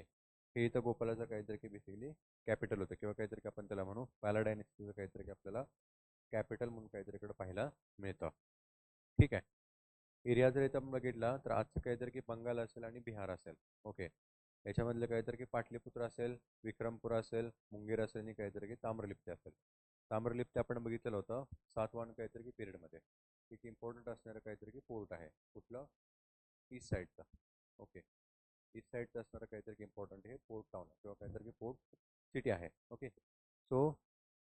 हे इथं गोपालाचं काहीतरी की बेसिकली कॅपिटल होतं किंवा काहीतरी की आपण त्याला म्हणू पाला डायनेस्टीचं काहीतरी की आपल्याला कॅपिटल म्हणून काहीतरी इकडे पाहायला मिळतं ठीक आहे एरिया जर इथं आपण बघितला तर आजचं काहीतरी की बंगाल असेल आणि बिहार असेल ओके याच्यामधलं काहीतरी की पाटलीपुत्र असेल विक्रमपुरा असेल मुंगेर असेल आणि काहीतरी की ताम्रलिप्ती असेल ताम्रलिप्ती आपण बघितलेलं होतं सातवाहन काहीतरी की पिरियडमध्ये एक इम्पॉर्टंट असणारं काहीतरी की पोर्ट आहे कुठलं ईस्ट साईडचं ओके ईस्ट साईडचं असणारं काहीतरी की इम्पॉर्टंट हे पोर्ट टाउन किंवा काहीतरी की पोर्ट सिटी आहे ओके सो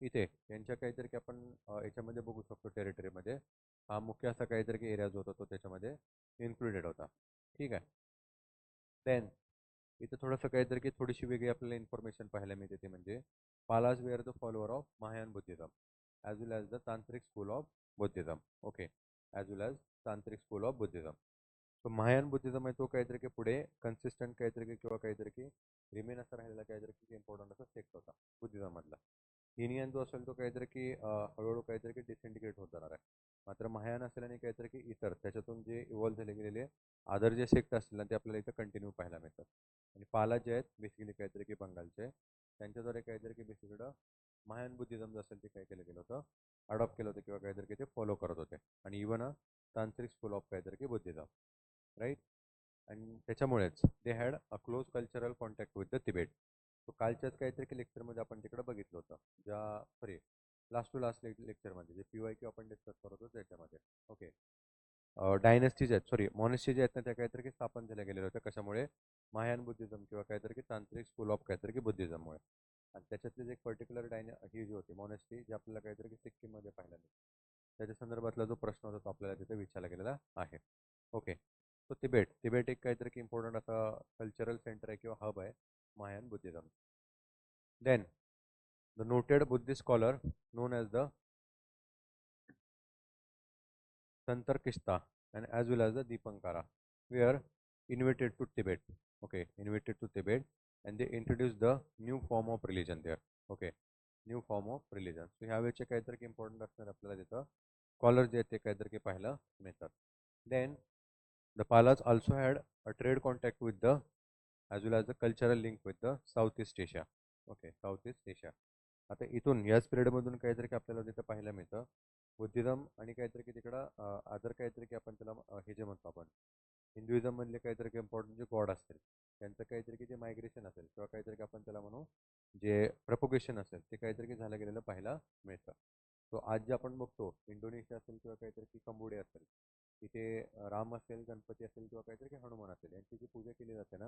इथे यांच्या काहीतरी की आपण याच्यामध्ये बघू शकतो टेरिटरीमध्ये हा मुख्य असा काहीतरी की एरिया जो होता तो त्याच्यामध्ये इन्क्लुडेड होता ठीक आहे देन इथं थोडंसं काहीतरी की थोडीशी वेगळी आपल्याला इन्फॉर्मेशन पाहायला मिळते ते म्हणजे Palas were the follower of Mahayana Buddhism as well as the Tantric school of Buddhism okay as well as Tantric school of Buddhism so Mahayana Buddhism आहे तो काहीतरी की पुढे कन्सिस्टंट काहीतरी की किंवा काहीतरी की रिमेन असं राहिलेला काहीतरी की इम्पॉर्टंट असा सेक्ट होता बुद्धिझम मधला हिनियन जो असेल तो काहीतरी की हळूहळू काहीतरी की डिसइंटिग्रेट होत जाणार आहे मात्र महायान असेल आणि काहीतरी की इतर त्याच्यातून जे इव्हॉल्व्ह झाले गेलेले अदर जे सेक्ट असतील ना ते आपल्याला इथं कंटिन्यू पाहायला मिळतात आणि पाला जे आहेत बेसिकली काहीतरी की बंगालचे त्यांच्याद्वारे काहीतरी की बेसिकली महायान बुद्धिझम जे असेल ते काय केलं गेलं होतं अडॉप्ट केलं होतं किंवा काहीतरी की ते फॉलो करत होते आणि इव्हन तांत्रिक स्कूल ऑफ काहीतरी की बुद्धिझम राईट आणि त्याच्यामुळेच they had a close cultural contact with the Tibet तो कालच्याच काहीतरी की लेक्चरमध्ये आपण तिकडे बघितलं होतं ज्या सॉरी लास्ट टू लास्ट लेक्चरमध्ये जे PYQ आपण डिस्कस करत होतो त्याच्यामध्ये ओके डायनेस्टीज आहेत सॉरी मॉनेस्टी जे आहेत ना त्या काहीतरी की स्थापन झाल्या गेलेल्या होत्या कशामुळे महायान बुद्धिझम किंवा काहीतरी की तांत्रिक स्कूल ऑफ काहीतरी की बुद्धिझममुळे आणि त्याच्यातलीच एक पर्टिक्युलर ही जी होती मॉनेस्टी जी आपल्याला काहीतरी की सिक्कीममध्ये पाहायला मिळते त्याच्या संदर्भातला जो प्रश्न होता तो आपल्याला तिथे विचारला गेलेला आहे ओके सो तिबेट एक काहीतरी की इम्पॉर्टंट असा कल्चरल सेंटर आहे किंवा हब आहे Mahayana Buddhism then the noted Buddhist scholar known as the Santarkishta and as well as the Dipankara were invited to Tibet. Okay, invited to Tibet and they introduced the new form of religion there. Okay, new form of religion. So ह्या वेळचे काहीतरी important असणार आपल्याला तिथं scholar जे आहेत ते काहीतरी पाहायला मिळतात. Then the Palas also had a trade contact with the as well as the cultural link with the Southeast Asia. Okay, Southeast Asia. आता इथून याच पिरियडमधून काहीतरी की आपल्याला तिथं पाहायला मिळतं बुद्धिझम आणि काहीतरी की तिकडं अदर काहीतरी की आपण त्याला हे जे म्हणतो आपण हिंदुइझम मधले काहीतरी की इम्पॉर्टंट जे गॉड असतील त्यांचं काहीतरी की जे मायग्रेशन असेल किंवा काहीतरी ऑक्युपेशन असेल ते काहीतरी झालं गेलेलं पाहायला मिळतं. तो आज जे आपण बघतो इंडोनेशिया असेल किंवा काहीतरी कंबोडिया असेल, तिथे राम असेल, गणपती असेल किंवा काहीतरी हनुमान असेल यांची जी पूजा केली जाते ना,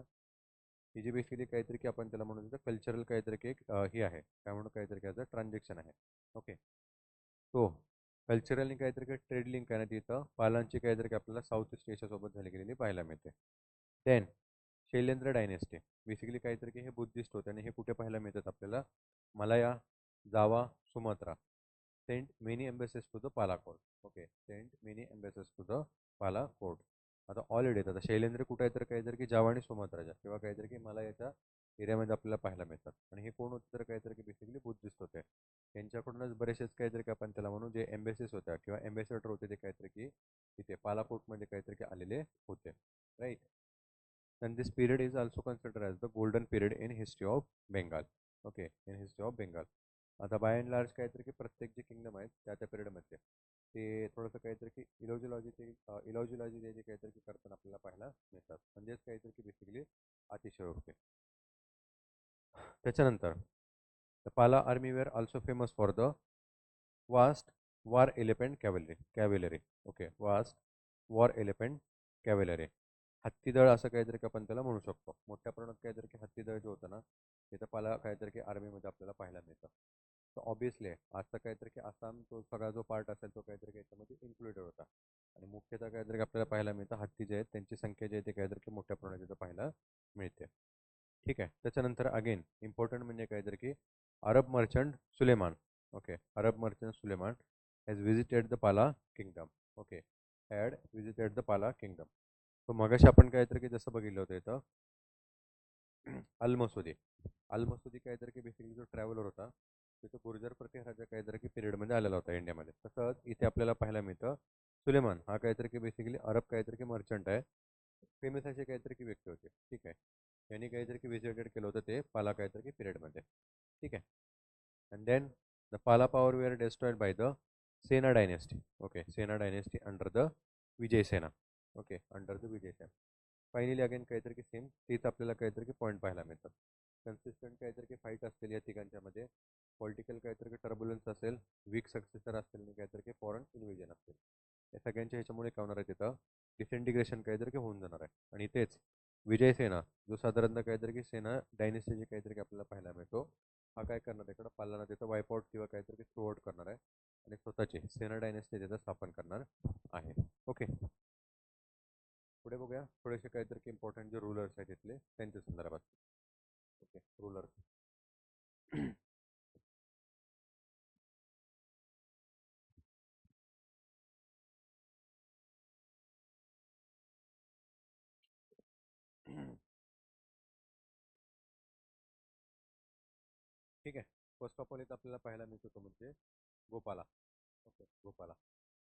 ही जी बेसिकली काहीतरी की आपण त्याला म्हणू शकतो कल्चरल काहीतरी की एक हे आहे काय म्हणून काहीतरी काय ट्रान्झॅक्शन आहे. ओके. तो कल्चरल काहीतरी काही ट्रेड लिंक आहे ना तिथं पालांची काहीतरी आपल्याला साऊथ ईस्ट एशियासोबत झाली गेलेली पाहायला मिळते. देन शैलेंद्र डायनेस्टी बेसिकली काहीतरी की हे बुद्धिस्ट होते आणि हे कुठे पाहायला मिळतात आपल्याला Malaya, Java, Sumatra. Sent many embassies to the Pala court. Okay, sent many embassies to the Pala court. आता ऑल इंडिया येतात. आता शैलेंद्र कुठे आहे तर काहीतरी की जावा आणि सुमात्राच्या किंवा काहीतरी की मलायाच्या एरियामध्ये आपल्याला पाहायला मिळतात. आणि हे कोण होते तर काहीतरी की बेसिकली बुद्धिस्ट होते. त्यांच्याकडूनच बरेचसेच काहीतरी की आपण त्याला म्हणू जे एम्बेसीस होत्या किंवा एम्बेसेडर होते ते काहीतरी की तिथे पालाकोटमध्ये काहीतरी की आलेले होते. Right. and this period is also considered as the golden period in history of Bengal. Okay, in history of Bengal. आता बाय अँड लार्ज काहीतरी की प्रत्येक जे किंगडम आहेत त्या त्या पिरियडमध्ये ते थोडंसं काहीतरी की इलॉजिलॉजी जे काहीतरी की करताना आपल्याला पाहायला मिळतात. म्हणजेच काहीतरी की बेसिकली अतिशय होते. त्याच्यानंतर the Pala army were also famous for the vast war elephant cavalry. Okay, vast war elephant cavalry. हत्तीदळ असं काहीतरी की आपण त्याला म्हणू शकतो. मोठ्या प्रमाणात काहीतरी की हत्तीदळ जे होतं ना ते तर पाला काहीतरी की आर्मीमध्ये आपल्याला पाहायला मिळतं. तर ऑब्विसली आजचा काहीतरी की आसाम तो सगळा जो पार्ट असेल तो काहीतरी याच्यामध्ये इन्क्लुडेड होता. आणि मुख्यतः काहीतरी आपल्याला पाहायला मिळतं हत्ती जे आहेत त्यांची संख्या जी आहे ते काहीतरी की मोठ्या प्रमाणात इथं पाहायला मिळते. ठीक आहे. त्याच्यानंतर अगेन इम्पॉर्टंट म्हणजे काहीतरी की Arab merchant Suleman. Okay, Arab merchant Suleman has visited the Pala kingdom. Okay, had visited the Pala kingdom. तो मगाशी आपण काहीतरी की जसं बघितलं होतं इथं अल मसुदी. अल मसुदी काहीतरी की बेसिकली जो ट्रॅव्हलर होता तिथं गुर्जर प्रतिहाराच्या काहीतरी की पिरियडमध्ये आलेला होता इंडियामध्ये. तसंच इथे आपल्याला पाहायला मिळतं सुलेमान हा काहीतरी की बेसिकली अरब काहीतरी की मर्चंट आहे. फेमस असे काहीतरी की व्यक्ती होते. ठीक आहे. यांनी काहीतरी की विजिटेड केलं होतं ते पाला काहीतरी की पिरियडमध्ये. ठीक आहे. And then the Pala power were destroyed by the Sena dynasty. Okay, Sena dynasty under the Vijay Sena. Okay, under the Vijay Sena. Finally again काहीतरी की सेम तेच आपल्याला काहीतरी की पॉईंट पाहायला मिळतात. कन्सिस्टंट काहीतरी की फाईट असतील या तिघांच्यामध्ये. पॉलिटिकल काहीतरी की टर्ब्युलन्स असेल, वीक सक्सेसर असतील आणि काहीतरी की फॉरेन इन्व्हेजन असेल. या सगळ्यांच्या ह्याच्यामुळे काय होणार आहे तिथं डिसइंटिग्रेशन काहीतरी की होऊन जाणार आहे. आणि तेच विजय सेना जो साधारणतः काहीतरी की सेना डायनेस्टीचे काहीतरी की आपल्याला पाहायला मिळतो. हा काय करणार आहे इकडं पालना तिथं वाईपआउट किंवा काहीतरी की थ्रू आउट करणार आहे आणि स्वतःची सेना डायनेस्टी तिथं स्थापन करणार आहे. ओके, पुढे बघूया थोडेसे काहीतरी इम्पॉर्टंट जे रूलर्स आहेत तिथले त्यांच्या संदर्भात. Okay, rulers. ठीक आहे. फर्स्ट ऑफ ऑल इथं आपल्याला पाहायला मिळतो तो म्हणजे गोपाला. ओके, गोपाला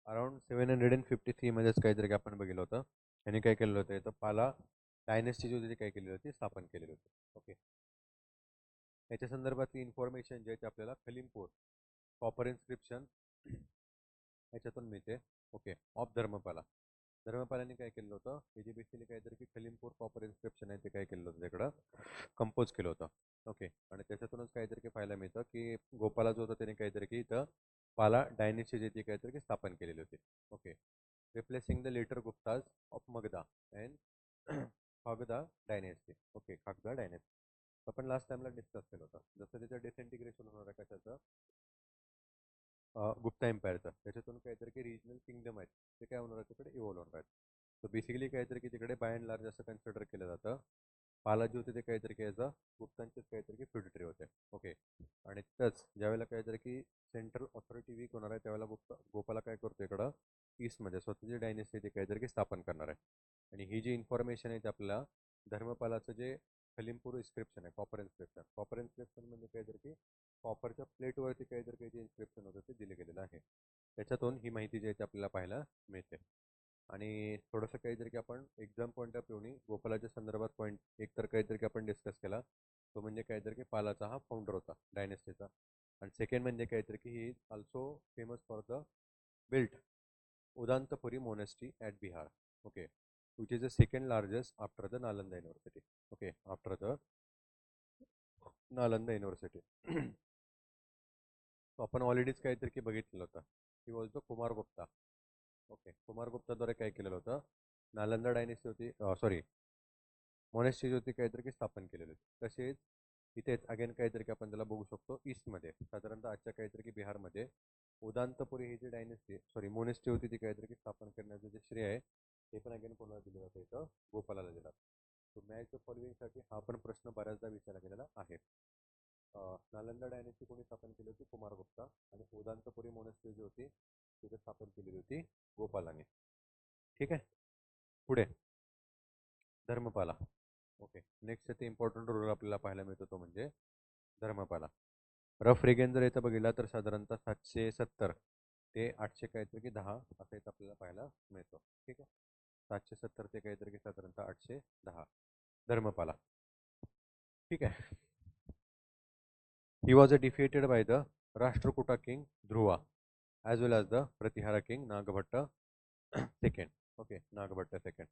अराउंड 753 मध्येच काहीतरी की आपण बघितलं होतं. यांनी काय केलेलं होतं इथं पाला डायनेस्टी जी होती ती काय केलेली होती स्थापन केलेली होती. ओके, याच्या संदर्भातली इन्फॉर्मेशन जे आहे ते आपल्याला खलीमपूर कॉपर इन्स्क्रिप्शन याच्यातून मिळते. Okay, of Dharmapala. धर्मपालांनी काय केलं होतं हे जे बेसिकली काहीतरी की खलीमपूर कॉपर इन्स्क्रिप्शन आहे ते काय केलं होतं तिकडं कंपोज केलं होतं. ओके, आणि त्याच्यातूनच काहीतरी की पाहायला मिळतं की गोपाला जो होता त्याने काहीतरी की इथं पाला डायनेस्टी जी ती काहीतरी की स्थापन केलेली होती. Okay, replacing the later Guptas of Magadha and Khadga dynasty. Okay, Khadga dynasty आपण लास्ट टाइमला डिस्कस केलं होतं. जसं त्याचं डिसइंटिग्रेशन होणार आहे कशाचं गुप्ता एम्पायरचं त्याच्यातून काहीतरी की रिजनल किंगडम आहेत ते काय होणार आहे तिकडे इव्हॉल्व होणार आहेत. तर बेसिकली काहीतरी की तिकडे बाय अँड लार्ज असं कन्सिडर केलं जातं पाला जे होते ते काहीतरी की याचं गुप्तांचेच काहीतरी की फ्युडिटरी होते. ओके, आणि त्याच ज्यावेळेला काहीतरी की सेंट्रल ऑथॉरिटी वीक होणार आहे त्यावेळेला गोपाला काय करतो इकडं ईस्टमध्ये स्वतःची डायनेस्टी ते काहीतरी की स्थापन करणार आहे. आणि ही जी इन्फॉर्मेशन आहे ते आपल्याला धर्मपालाचं जे खलीमपूर इन्स्क्रिप्शन आहे कॉपर इन्स्क्रिप्शन म्हणजे काहीतरी की कॉपरच्या प्लेटवरती काहीतरी काही जे इन्स्क्रिप्शन होतं ते दिले गेलेलं आहे. त्याच्यातून ही माहिती जी आहे ती आपल्याला पाहायला मिळते. आणि थोडंसं काहीतरी की आपण एक्झाम पॉईंट ऑफ व्ह्यूनी गोपालाच्या संदर्भात पॉईंट एक तर काहीतरी की आपण डिस्कस केला तो म्हणजे काहीतरी की पालाचा हा फाउंडर होता डायनेस्टीचा. आणि सेकंड म्हणजे काहीतरी की he also famous for the built Udantapuri monastery at Bihar. Okay, which is the second largest after the Nalanda university. Okay, after the Nalanda university. तो आपण ऑलरेडीच काहीतरी की बघितलेलं होतं. He was the Kumaragupta. Okay, कुमारगुप्ताद्वारे काय केलेलं होतं, नालंदा डायनेस्टी होती, सॉरी मोनेस्ट्री होती काहीतरी की स्थापन केलेली होती. तसेच इथेच अगेन काहीतरी की आपण त्याला बघू शकतो ईस्टमध्ये, साधारणतः आजच्या काहीतरी की बिहारमध्ये उदांतपुरी ही जी डायनेस्टी सॉरी मोनेस्ट्री होती ती काहीतरी की स्थापन करण्याचं जे श्रेय आहे ते पण अगेन कोणाला दिलं जातं, इथं गोपालाला दिला. तो मॅच फॉलोविंगसाठी हा पण प्रश्न बऱ्याचदा विचारला गेलेला आहे. नालंदा डायनेस्टी कोणी स्थापन केली होती, कुमारगुप्ता. आणि उदांतपुरी मोनेस्ट्री जी होती तिथे स्थापन केलेली होती गोपालाने. ठीक आहे, पुढे धर्मपाला. ओके, नेक्स्ट ते इम्पॉर्टंट रोल आपल्याला पाहायला मिळतो तो म्हणजे धर्मपाला. रफ रेगन जर इथं बघितला तर साधारणतः 770 ते 800 काहीतरी की 10 असं इथं आपल्याला पाहायला मिळतो. ठीक आहे, 770 ते काहीतरी की साधारणतः 810 धर्मपाला. ठीक आहे. He was a defeated by the Rashtrakuta king Dhruva as well as the Pratihara king Nagabhata second. Okay, Nagabhata second.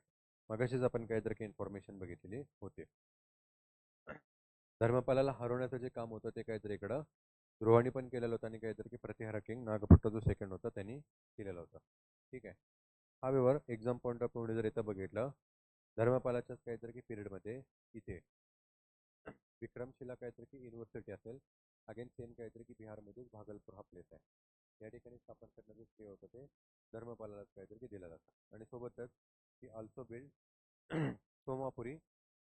मगाशीच आपण काहीतरी की इन्फॉर्मेशन बघितलेली होती. धर्मपालाला हरवण्याचं जे काम होतं ते काहीतरी इकडं ध्रुवानी पण केलेलं होतं आणि काहीतरी की प्रतिहारा किंग नागभट्ट जो सेकंड होता त्यांनी केलेलं होतं. ठीक आहे. हा व्यवहार एक्झाम पॉईंट ऑफ व्ह्यू जर इथं बघितलं, धर्मपालाच्याच काहीतरी की पिरियडमध्ये इथे विक्रमशिला काहीतरी की युनिव्हर्सिटी असेल, अगेन सेम काहीतरी की बिहारमध्येच भागलपूर हा प्लेस आहे, या ठिकाणी स्थापन करण्याचं श्रेय होतं ते धर्मपालालाच काहीतरी की दिलं जातं. आणि सोबतच he also build Somapuri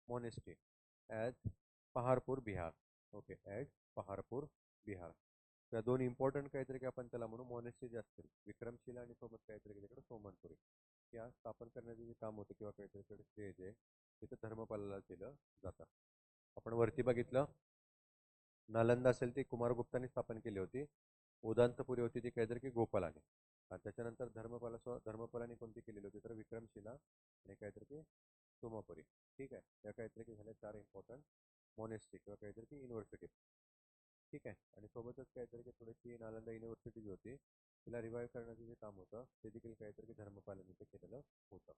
monastery as Paharpur Bihar. Okay, as Paharpur Bihar. त्या दोन इम्पॉर्टंट काहीतरी की आपण त्याला म्हणू मोनेस्ट्री जे असतील विक्रमशिला आणि सोबत काहीतरी की तिकडे सोमनपुरी, या स्थापन करण्याचे जे काम होतं किंवा काहीतरी श्रेय जे तिथं धर्मपालाला दिलं जातं. आपण वरती बघितलं, नालंदा असेल ती कुमारगुप्ताने स्थापन केली होती, उदांतपुरी होती ती काहीतरी की गोपालाने, आणि त्याच्यानंतर धर्मपालाने कोणती केलेली होती तर विक्रमशिला आणि काहीतरी की सोमापुरी. ठीक आहे, या काहीतरी की झाल्या 4 इम्पॉर्टंट मोनेस्ट्री किंवा काहीतरी की युनिव्हर्सिटी. ठीक आहे, आणि सोबतच काहीतरी की थोडीशी नालंदा युनिव्हर्सिटी जी होती तिला रिवाईव्ह करण्याचं जे काम होतं ते देखील काहीतरी की धर्मपालाने ते केलेलं होतं.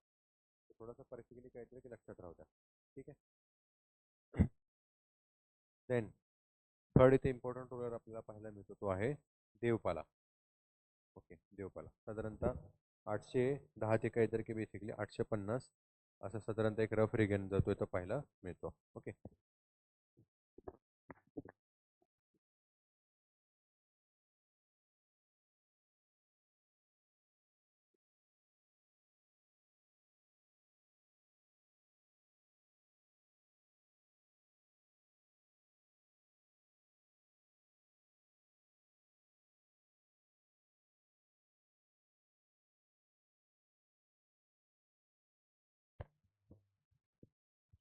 थोडंसं पर्टिक्युलरली काहीतरी की लक्षात राहू द्या. ठीक आहे. देन थर्ड इथे इम्पॉर्टंट रोलर आपल्याला पाहायला मिळतो तो आहे देवपाला. ओके, देवपाला साधारणतः 810 ते काहीतरी की बेसिकली 850 असं साधारणतः एक रफ रिगन जातो इथं पाहायला मिळतो. ओके.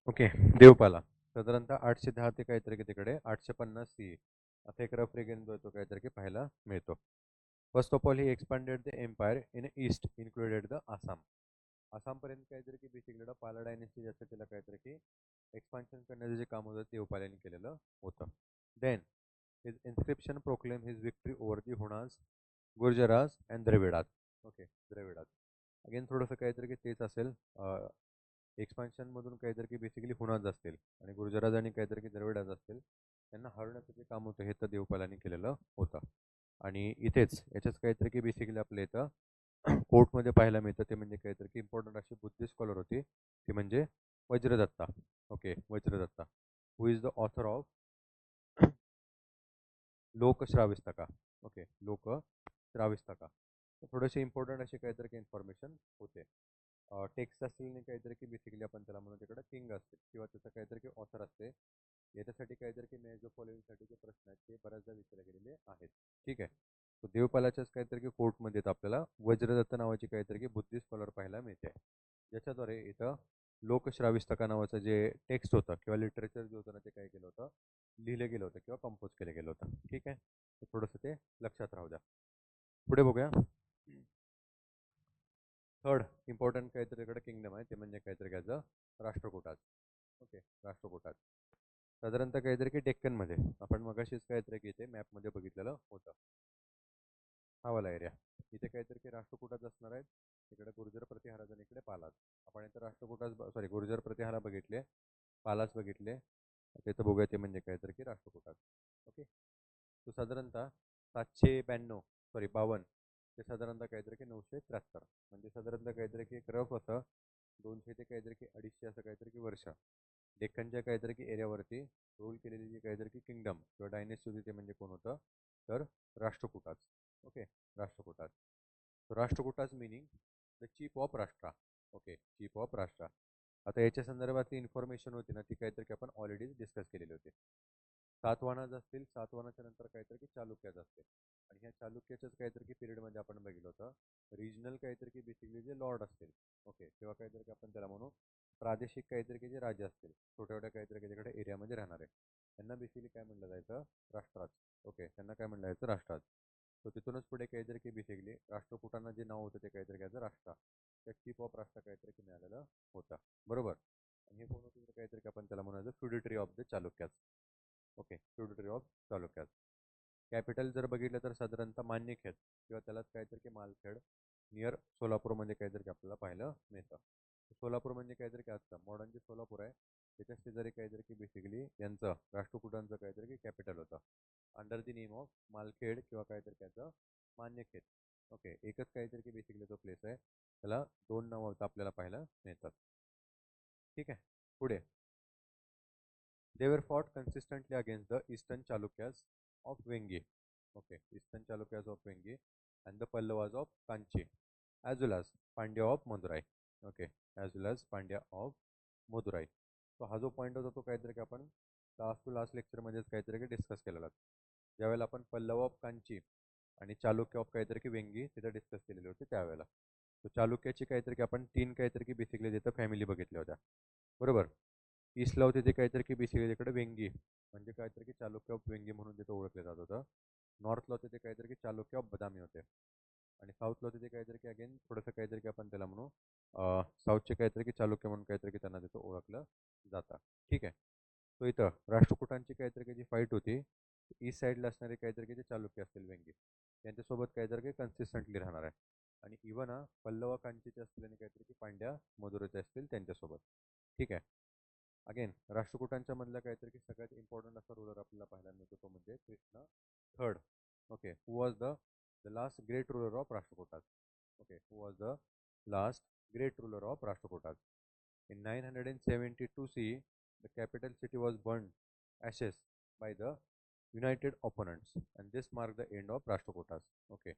ओके, देवपाला साधारणतः 810 ते काहीतरी की तिकडे 850 CE असा एक रफ रिगन जो तो काहीतरी की पाहायला मिळतो. First of all he expanded the empire in east included the Assam. आसामपर्यंत काहीतरी की बेसिकली पाला डायनेस्टी ज्याचं त्याला काहीतरी की एक्सपान्शन करण्याचं जे काम होतं ते देवपालाने केलेलं होतं. Then his inscription proclaim his victory over the Hunas, Gurjaras and Dravidas. Okay, Dravidas again थोडंसं काहीतरी की तेच असेल, एक्सपान्शनमधून काहीतरी की बेसिकली हुणाज असतील आणि गुर्जराज आणि काहीतरी की द्रविडाज असतील, त्यांना हरवण्याचं जे काम होतं हे तर देवपालाने केलेलं होतं. आणि इथेच याच्याच काहीतरी की बेसिकली आपल्या इथं कोर्टमध्ये पाहायला मिळतं ते म्हणजे काहीतरी की इम्पॉर्टंट अशी बुद्धिस्ट स्कॉलर होती ती म्हणजे Vajradatta. Okay, Vajradatta who is the author of Lokeshvarashataka. Okay, Lokeshvarashataka. थोडेसे इम्पॉर्टंट असे काहीतरी की इन्फॉर्मेशन होते. टेक्स्ट असतील आणि काहीतरी की बेसिकली आपण त्याला म्हणू तिकडे किंग असते किंवा त्याचं काहीतरी की ऑथर असते. याच्यासाठी काहीतरी की मेजर फॉलोइंगसाठी जे प्रश्न आहेत ते बऱ्याचदा विचारले गेलेले आहेत. ठीक आहे, तो देवपालाच्याच काहीतरी की कोर्टमध्ये आपल्याला वज्रदत्त नावाची काहीतरी की बुद्धिस्ट स्कॉलर पाहायला मिळते, ज्याच्याद्वारे इथं लोकश्राविस्तका नावाचं जे टेक्स्ट होतं किंवा लिटरेचर जे होतं ना ते काय केलं होतं, लिहिलं गेलं होतं किंवा कंपोज केलं गेलं होतं. ठीक आहे, तर थोडंसं ते लक्षात राहू द्या. पुढे बघूया. थर्ड इम्पॉर्टंट काहीतरी इकडे किंगडम आहे ते म्हणजे काहीतरी घ्यायचं राष्ट्रकूटात. ओके, राष्ट्रकूटात साधारणतः काहीतरी की डेक्कनमध्ये आपण मगाशीच काहीतरी की इथे मॅपमध्ये बघितलेलं होतं, हा वाला एरिया. इथे काहीतरी की राष्ट्रकूटात असणार आहेत, इकडे गुर्जर प्रतिहाराज आणि इकडे पालाच. आपण इथं राष्ट्रकूटाच सॉरी गुर्जर प्रतिहारा बघितले, पालाच बघितले, तिथं बघूया ते म्हणजे काहीतरी की राष्ट्रकूटात. ओके, तो साधारणतः 52 ते साधारणतः काहीतरी की 973, म्हणजे साधारणतः काहीतरी की एक रफ असं 200 ते काहीतरी की 250 असं काहीतरी की वर्ष डेक्कनच्या काहीतरी की एरियावरती रूल केलेली जी काहीतरी की किंगडम किंवा डायनेस्टी होती ते म्हणजे कोण होतं, तर राष्ट्रकुटाच. ओके, राष्ट्रकुटाच. राष्ट्रकुटाच meaning the chief of Rashtra. Okay, chief of Rashtra. आता याच्या संदर्भातली इन्फॉर्मेशन होती ना, ती काहीतरी की आपण ऑलरेडी डिस्कस केलेली होती. सातवाहनाज असतील, सातवाहनाच्या नंतर काहीतरी की चालुक्याच असतील, आणि ह्या चालुक्याच्याच काहीतरी की पिरियडमध्ये आपण बघितलं होतं रिजनल काहीतरी की बेसिकली जे लॉर्ड असतील. ओके, किंवा काहीतरी की आपण त्याला म्हणू प्रादेशिक काहीतरी की जे राजे असतील, छोट्या छोट्या काहीतरी की तिकडे एरियामध्ये राहणारे, त्यांना बेसिकली काय म्हणलं जायचं, राष्ट्राज. ओके, त्यांना काय म्हणलं जायचं, राष्ट्राज. तो तिथूनच पुढे काहीतरी की बेसिकली राष्ट्रकुटांना जे नाव होतं ते काहीतरी घ्यायचं राष्ट्र, त्या चीफ ऑफ राष्ट्र काहीतरी की मिळालेलं होतं. बरोबर. आणि हे कोण होतं काहीतरी की आपण त्याला म्हणायचं feudatory of the Chalukyas. Okay, feudatory of Chalukyas. Capital जर बघितलं तर साधारणतः मान्यखेड किंवा त्यालाच काहीतरी की मालखेड नियर सोलापूरमध्ये काहीतरी आपल्याला पाहायला मिळतं. सोलापूर म्हणजे काहीतरी काय असतं, मॉडर्न जे सोलापूर आहे त्याच्या शेजारी काहीतरी की बेसिकली यांचं राष्ट्रकुटांचं काहीतरी की कॅपिटल होतं under the name of Malkhed किंवा काहीतरी त्याचं मान्यखेड. ओके, एकच काहीतरी की बेसिकली जो प्लेस आहे त्याला दोन नावं आपल्याला पाहायला मिळतात. ठीक आहे, पुढे they were fought consistently against the eastern Chalukyas of Vengi. Okay, eastern Chalukyas of Vengi and the Pallavas of Kanchi, as well as Pandya of Madurai. Okay, as well as Pandya of Madurai. So हा जो point होता तो काहीतरी की आपण last to last लेक्चरमध्येच काहीतरी की discuss केलेला. ज्यावेळेला आपण पल्लव ऑफ कांची आणि चालुक्य ऑफ काहीतरी की वेंगी तिथे डिस्कस केलेली होती त्यावेळेला. तो चालुक्याची काहीतरी की आपण तीन काहीतरी की बेसिकली तिथं फॅमिली बघितल्या होत्या. बरोबर. ईस्टला होते ते काहीतरी की बेसिकली तिकडे वेंगी म्हणजे काहीतरी की चालुक्य ऑफ वेंगी म्हणून तिथं ओळखले जात होतं. नॉर्थला होते ते काहीतरी की चालुक्य ऑफ बदामी होते, आणि साऊथला होते ते काहीतरी की अगेन थोडंसं काहीतरी की आपण त्याला म्हणू साऊथचे काहीतरी की चालुक्य म्हणून काहीतरी की त्यांना तिथं ओळखलं जातं. ठीक आहे. तो इथं राष्ट्रकुटांची काहीतरी की जी फाईट होती ईस्ट साईडला असणारे काहीतरी की जे चालुक्य असतील वेंगी त्यांच्यासोबत काहीतरी की कन्सिस्टंटली राहणार आहे, आणि इव्हन पल्लव कांचीचे असतील आणि काहीतरी की पांड्या मधुरेचे असतील त्यांच्यासोबत. ठीक आहे. अगेन राष्ट्रकुटांच्या मधला काहीतरी की सगळ्यात इम्पॉर्टंट असा रुलर आपल्याला पाहायला मिळतो तो म्हणजे Krishna third. Okay, who was the the last great ruler of Rashtrakutas. Okay, who was the last great ruler of Rashtrakutas. In 972 CE, the capital city was burned ashes by the united opponents, and this marked the end of Rashtrakutas. Okay,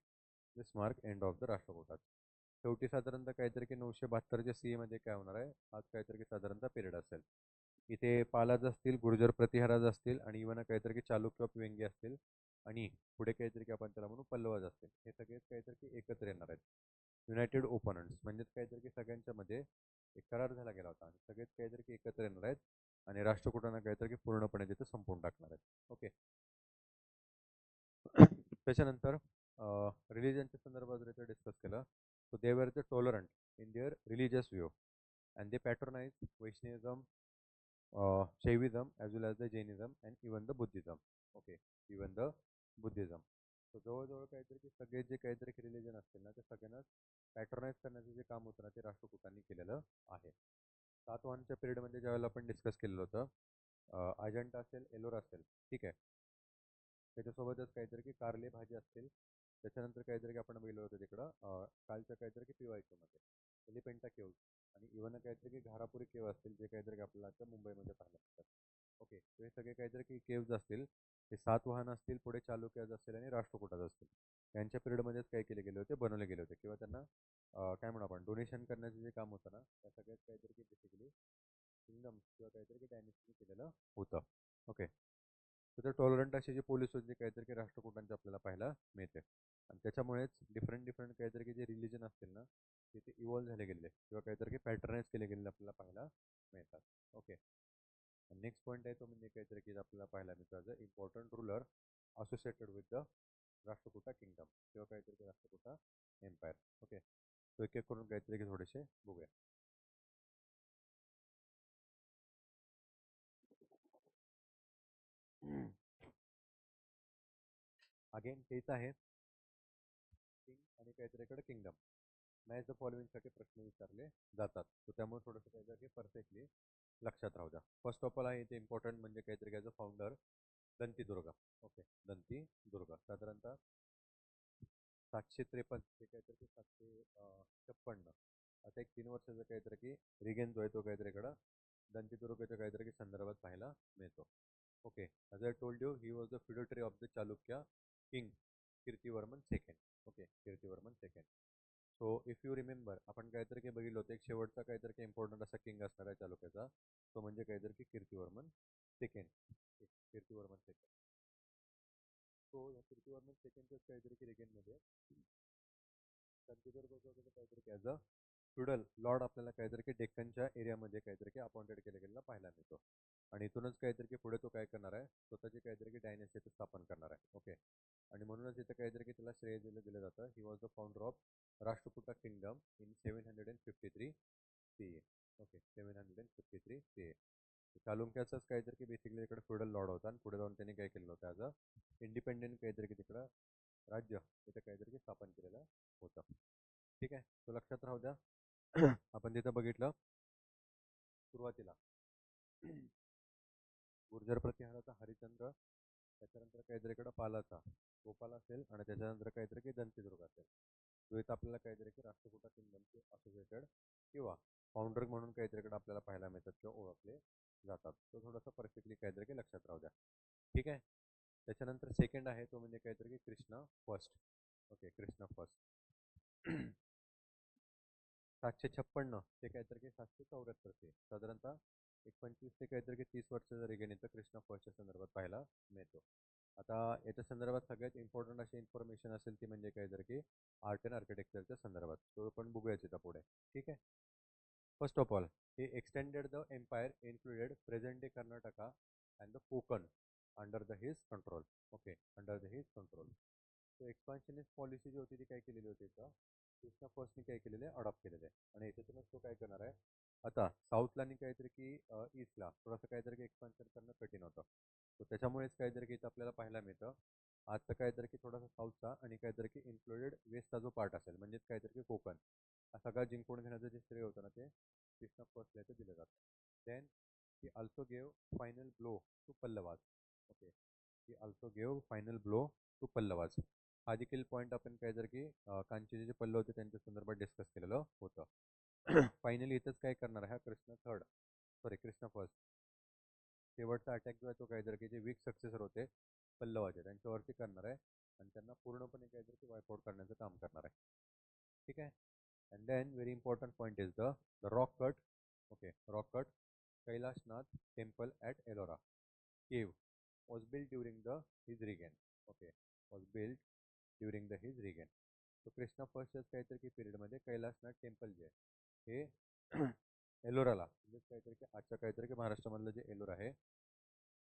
this marked end of the Rashtrakutas. शेवटी साधारणतः काहीतरी की 972च्या CE मध्ये काय होणार आहे, आज काहीतरी की साधारणतः पिरियड असेल. इथे पालाज असतील, गुर्जर प्रतिहाराज असतील, आणि इव्हन काहीतरी की चालुक्य ऑफ वेंगी असतील, आणि पुढे काहीतरी की आपण त्याला म्हणू पल्लवाज असतील. हे सगळेच काहीतरी की एकत्र येणार आहेत. युनायटेड ओपोनंट्स म्हणजेच काहीतरी की सगळ्यांच्या मध्ये एक करार झाला गेला होता आणि सगळेच काहीतरी की एकत्र येणार आहेत आणि राष्ट्रकुटांना काहीतरी की पूर्णपणे तिथे संपवून टाकणार आहेत. ओके. त्याच्यानंतर रिलिजनच्या संदर्भात जर डिस्कस केलं so they were the tolerant in their religious view and they patronise Vaishnavism, Shaivism as well as the Jainism and even the Buddhism. Okay, even the Buddhism. So जवळजवळ काहीतरी की सगळे जे काहीतरी रिलिजन असतील ना ते सगळ्यांनाच पॅट्रोनाइज करण्याचं जे काम होतं ना ते राष्ट्रकुटांनी केलेलं आहे. सातवाहनच्या पिरियडमध्ये ज्यावेळेला आपण डिस्कस केलेलं होतं अजंठा असेल, एलोरा असेल. ठीक आहे. त्याच्यासोबतच काहीतरी की कारले भाजी असतील. त्याच्यानंतर काहीतरी की आपण बघितलं होतं तिकडं कालच्या काहीतरी की पीवायक्यूमध्ये एलिपेंटा केव्ज, आणि इव्हन काहीतरी की घारापुरी केव असतील जे काहीतरी आपल्याला आता मुंबईमध्ये पाहायला मिळतात. ओके, हे सगळे काहीतरी की केव्ज असतील, हे सातवाहन असतील, पुढे चालुक्याज असतील आणि राष्ट्रकुटाज असतील. यांच्या पिरियडमध्येच काय केले गेले होते, बनवले गेले होते, किंवा त्यांना काय म्हणू आपण डोनेशन करण्याचं जे काम होतं ना त्या सगळ्यात काहीतरी की बेसिकली किंगडम किंवा काहीतरी की डायनेस्टीने केलेलं होतं. ओके. तर टॉलरंट असे जे पोलीस होते जे काहीतरी की राष्ट्रकुटांचे आपल्याला पाहायला मिळते, आणि त्याच्यामुळेच डिफरंट डिफरंट काहीतरी की जे रिलिजन असतील ना ते इव्हॉल्व्ह झाले गेलेले किंवा काहीतरी की पॅटर्नाइज केले गेलेले आपल्याला पाहायला मिळतात. ओके. नेक्स्ट पॉईंट आहे तो म्हणजे काहीतरी की आपल्याला पाहायला मिळतं as a important ruler associated with the Rashtrakuta kingdom किंवा काहीतरी की राष्ट्रकुटा एम्पायर. ओके, तो एक एक करून काहीतरी की थोडेसे बघूया. अगेन तेच आहे किंग आणि काहीतरी किंगडम मॅच द फॉलोइंग साठी प्रश्न विचारले जातात. तर त्यामुळे थोडंसं काहीतरी परफेक्टली लक्षात राहू द्या. फर्स्ट ऑफ ऑल आहे इथे इम्पॉर्टंट म्हणजे काहीतरी काय फाउंडर दंतीदुर्ग. ओके, दंतीदुर्ग साधारणतः 753 ते काहीतरी 756. आता एक 3 वर्षाचा काहीतरी की रिगेन जो आहे तो काहीतरी इकडं दंतीदुर्गच्या काहीतरी संदर्भात पाहायला मिळतो. Okay, as I told you, he was the feudatory of the Chalukya king Kirtivarman second. Okay, Kirtivarman second. So if you remember, आपण काहीतरी की बघितलं होतं, एक शेवटचा काहीतरी की इम्पॉर्टंट असा किंग असणार आहे चालुक्याचा, तो म्हणजे काहीतरी की Kirtivarman second. Kirtivarman second. So या कीर्तिवर्मन सेकंडच्याच काहीतरी की रिगेनमध्ये दंतीदुर्ग काहीतरी ॲज अ फ्युडल लॉर्ड आपल्याला काहीतरी की डेक्कनच्या एरियामध्ये काहीतरी की अपॉइंटेड केलेला पाहायला मिळतो. आणि इथूनच काहीतरी की पुढे तो काय करणार आहे, स्वतःची काहीतरी की डायनेस्टी स्थापन करणार आहे. ओके, आणि म्हणूनच इथं काहीतरी की त्याला श्रेय दिलं जातं. ही was the founder of Rashtrakuta kingdom in 753 CE. Okay, 753 CE. चालुक्याचाच काहीतरी की बेसिकली इकडे फ्युडल लॉर्ड होता आणि पुढे जाऊन त्यांनी काय केलेलं होतं, ॲज अ इंडिपेंडेंट काहीतरी की तिकडं राज्य तिथं काहीतरी की स्थापन केलेलं होतं. ठीक आहे, तो लक्षात राहू द्या. आपण तिथं बघितलं सुरुवातीला गुर्जर प्रतिहाराचा हरिचंद्र, त्याच्यानंतर काहीतरी इकडं पालाचा गोपाल असेल, आणि त्याच्यानंतर काहीतरी की दंतीदुर्ग असेल. तो इथं आपल्याला काहीतरी की राष्ट्रकुटा किंगडमचे असोसिएटेड किंवा फाउंडर म्हणून काहीतरी इकडे आपल्याला पाहायला मिळतात किंवा ओळखले जातात. तो थोडासा परफेक्टली काहीतरी की लक्षात राहू द्या. ठीक आहे. त्याच्यानंतर सेकंड आहे तो म्हणजे काहीतरी की Krishna first. Okay, Krishna first. 756 ते काहीतरी की 774 ते साधारणतः एक 25 ते काहीतरी की 30 वर्षाचा रिगेन इथं कृष्णा फर्स्टच्या संदर्भात पाहायला मिळतो. आता याच्या संदर्भात सगळ्यात इम्पॉर्टंट अशी इन्फॉर्मेशन असेल ती म्हणजे काहीतरी की आर्ट अँड आर्किटेक्चरच्या संदर्भात, तो आपण बघूयाच इथं पुढे. ठीक आहे. First of all, he extended the empire included present day Karnataka and the Konkan under his control. Okay, under his control. So expansionist policy जी होती ती काय केलेली होती का, कृष्णा फर्स्टने काय केलेलं आहे, अडॉप्ट केलेलं आहे. आणि याच्यातूनच तो काय करणार आहे, आता साऊथला आणि काहीतरी की ईस्टला थोडंसं काहीतरी की एक्सपान्शन करणं कठीण होतं. तर त्याच्यामुळेच काहीतरी की इथं आपल्याला पाहायला मिळतं, आजचं काहीतरी की थोडासा साऊथचा आणि काहीतरी की इन्क्लुडेड वेस्टचा जो पार्ट असेल, म्हणजेच काहीतरी की कोकण, हा सगळा जिंकून घेण्याचं जे श्रेय होतं ना, ते कृष्णा फर्स्टला इथं दिलं जातं. Then he also gave final blow to Pallavas. Okay, he also gave final blow to Pallavas. हा देखील पॉईंट आपण काहीतरी की कांचीचे जे पल्लव होते त्यांच्या संदर्भात डिस्कस केलेलं होतं. फायनली इथंच काय करणार आहे हा Krishna third, sorry Krishna first, शेवटचा अटॅक जो आहे तो काहीतरी की जे वीक सक्सेसर होते पल्लवाचे त्यांच्यावरती करणार आहे, आणि त्यांना पूर्णपणे काहीतरी की वाईप आउट करण्याचं काम करणार आहे. ठीक आहे. And then very important point is the rock cut. Okay, rock cut Kailashnath temple at Ellora cave was build during the his reign. Okay, was build during the his reign. तो कृष्णा फर्स्टच्याच काहीतरी की पिरियडमध्ये कैलासनाथ टेम्पल जे आहे हे एलोराला, म्हणजे काहीतरी की आजच्या काहीतरी की महाराष्ट्रामधलं जे एलोर आहे,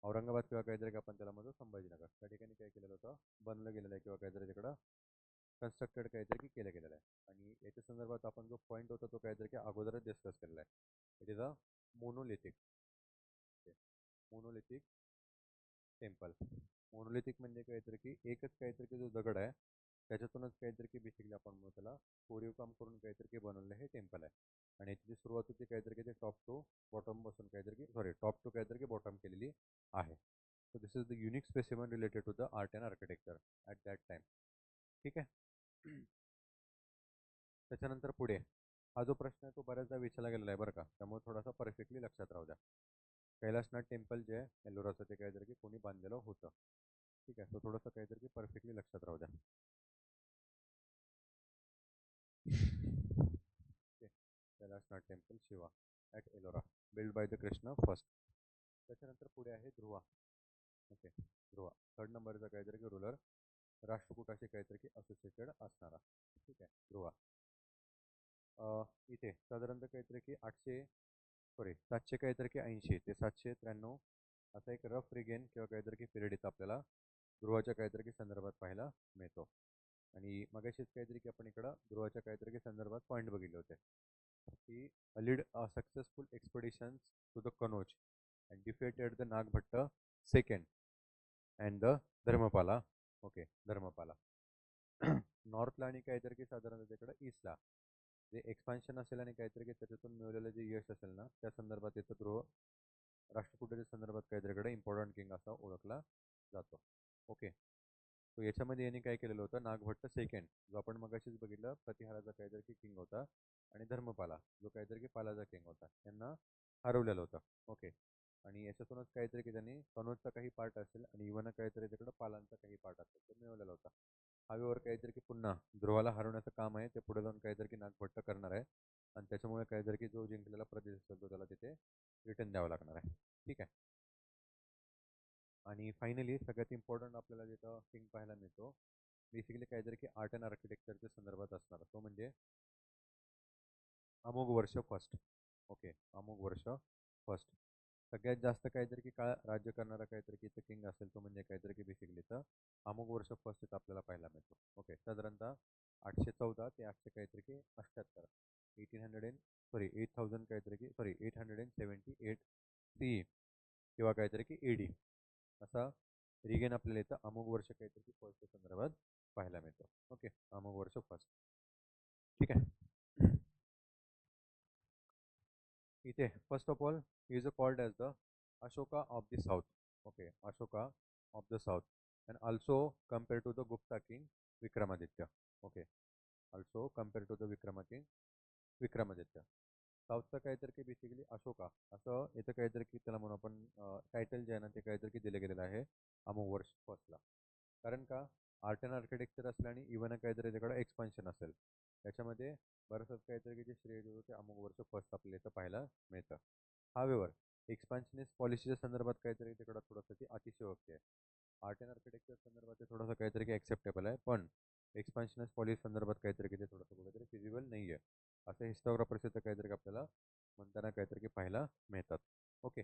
औरंगाबाद किंवा काहीतरी की आपण त्याला म्हणतो संभाजीनगर, त्या ठिकाणी काय केलेलं होतं, बनलं गेलेलं आहे किंवा काहीतरी तिकडं कन्स्ट्रक्टेड काहीतरी की केलं गेलेलं आहे. आणि याच्या संदर्भात आपण जो पॉईंट होता तो काहीतरी की अगोदरच डिस्कस केलेला आहे. It is a monolithic. Monolithic temple. Monolithic म्हणजे काहीतरी की एकच काहीतरी की जो दगड आहे त्याच्यातूनच काहीतरी की बेसिकली आपण म्हणू त्याला कोरीव काम करून काहीतरी की बनवलेलं हे टेम्पल आहे. आणि याची जी सुरुवात होती काहीतरी की ते टॉप टू बॉटम बसून काहीतरी की सॉरी टॉप टू काहीतरी की बॉटम केलेली आहे. So this is the unique specimen related to the art and architecture at that time. ठीक आहे. त्याच्यानंतर पुढे हा जो प्रश्न आहे तो बऱ्याचदा विचारला गेलेला आहे बरं का, त्यामुळे थोडासा परफेक्टली लक्षात राहू द्या. कैलासनाथ टेम्पल जे आहे एलोराचं ते काहीतरी की कोणी बांधलेलं होतं. ठीक आहे, तो थोडंसं काहीतरी की परफेक्टली लक्षात राहू द्या. Okay, Kailasanath temple Shiva at Ellora build by the Krishna first. त्याच्यानंतर पुढे आहे ध्रुवा. ओके, ध्रुवा थर्ड नंबरचा काहीतरी की रुलर राष्ट्रकूटाशी काहीतरी की असोसिएटेड असणारा. ठीक आहे, ध्रुवा. इथे साधारणतः काहीतरी की 700 काहीतरी की 80 ते 793 असा एक रफ रिगेन किंवा काहीतरी की पिरियड इथं आपल्याला ध्रुवाच्या काहीतरी की संदर्भात पाहायला मिळतो. आणि मगाशीच काहीतरी की आपण इकडं ध्रुवाच्या काहीतरी की संदर्भात पॉईंट बघितले होते की lead successful expeditions to the Kannauj and defeated the Nagabhatta second and the Dharmapala. Okay, Dharmapala. नॉर्थला आणि काहीतरी की साधारणतः तिकडं ईस्टला जे एक्सपान्शन असेल आणि काहीतरी की त्याच्यातून मिळवलेलं जे यश असेल ना, त्या संदर्भात येतं ध्रुव राष्ट्रकुटाच्या संदर्भात काहीतरी इकडे इम्पॉर्टंट किंग असा ओळखला जातो. ओके. तो याच्यामध्ये यांनी काय केलेलं होतं, नागभट्ट सेकंड जो आपण मगाशीच बघितलं प्रतिहाराचा काहीतरी की किंग होता, आणि धर्मपाला जो काहीतरी की पालाचा किंग होता, यांना हरवलेलं होतं. ओके. आणि याच्यातूनच काहीतरी की त्यांनी कनोजचा काही पार्ट असेल आणि इवन काहीतरी तिकडं पालांचा काही पार्ट असेल तो मिळवलेला होता. हवेवर काहीतरी की पुन्हा ध्रुवाला हरवण्याचं काम आहे ते पुढे जाऊन काहीतरी की नागभट्ट करणार आहे, आणि त्याच्यामुळे काहीतरी की जो जिंकलेला प्रदेश असेल तो त्याला तिथे रिटर्न द्यावा लागणार आहे. ठीक आहे. आणि फायनली सगळ्यात इम्पॉर्टंट आपल्याला जिथं किंग पाहायला मिळतो, बेसिकली काहीतरी की आर्ट अँड आर्किटेक्चरच्या संदर्भात असणार, तो म्हणजे अमोघ वर्ष फर्स्ट. ओके. अमोघ वर्ष फर्स्ट. सगळ्यात जास्त काहीतरी की काळ राज्य करणारा काहीतरी की इथं किंग असेल तो म्हणजे काहीतरी की बेसिकली तर अमोघ वर्ष फर्स्ट इथं आपल्याला पाहायला मिळतो. ओके. साधारणतः 814 ते 800 काहीतरी की 78, 8,000 काहीतरी की 878 सी किंवा काहीतरी की एडी असा रिगेन आपल्याला इथं अमोघ वर्ष काहीतरी की फर्स्टच्या संदर्भात पाहायला मिळतो. ओके. अमोघ वर्ष फर्स्ट. ठीक आहे. इथे first of all is called as the Ashoka of the south. Okay. Ashoka of the south and also compare to the Gupta king Vikramaditya. Okay. Also compare to the Vikramaditya. साऊथचं काहीतरी की बेसिकली अशोका असं इथं काहीतरी की त्याला म्हणून आपण टायटल जे आहे ना ते काहीतरी की दिलं गेलेलं आहे अमोघ वर्ष फर्स्टला. कारण का, आर्ट अँड आर्किटेक्चर असलं आणि इव्हन काहीतरी त्याकडे एक्सपान्शन असेल, त्याच्यामध्ये बरंचसं काहीतरी की जे श्रेय देतो ते अमोघ वर्ष फर्स्ट आपल्याला इथं पाहायला मिळतं. हावेवर एक्सपान्शनिस्ट पॉलिसीच्या संदर्भात काहीतरी तिकडं थोडंसं ती अतिशयोक्ती आहे. आर्ट अँड आर्किटेक्चर संदर्भात ते थोडंसं काहीतरी की ॲक्सेप्टेबल आहे, पण एक्सपान्शनिस्ट पॉलिसी संदर्भात काहीतरी की ते थोडंसं कुठेतरी फिजिबल नाही आहे, असं हिस्टोग्राफर्स इथं काहीतरी आपल्याला म्हणताना काहीतरी की पाहायला मिळतात. Okay.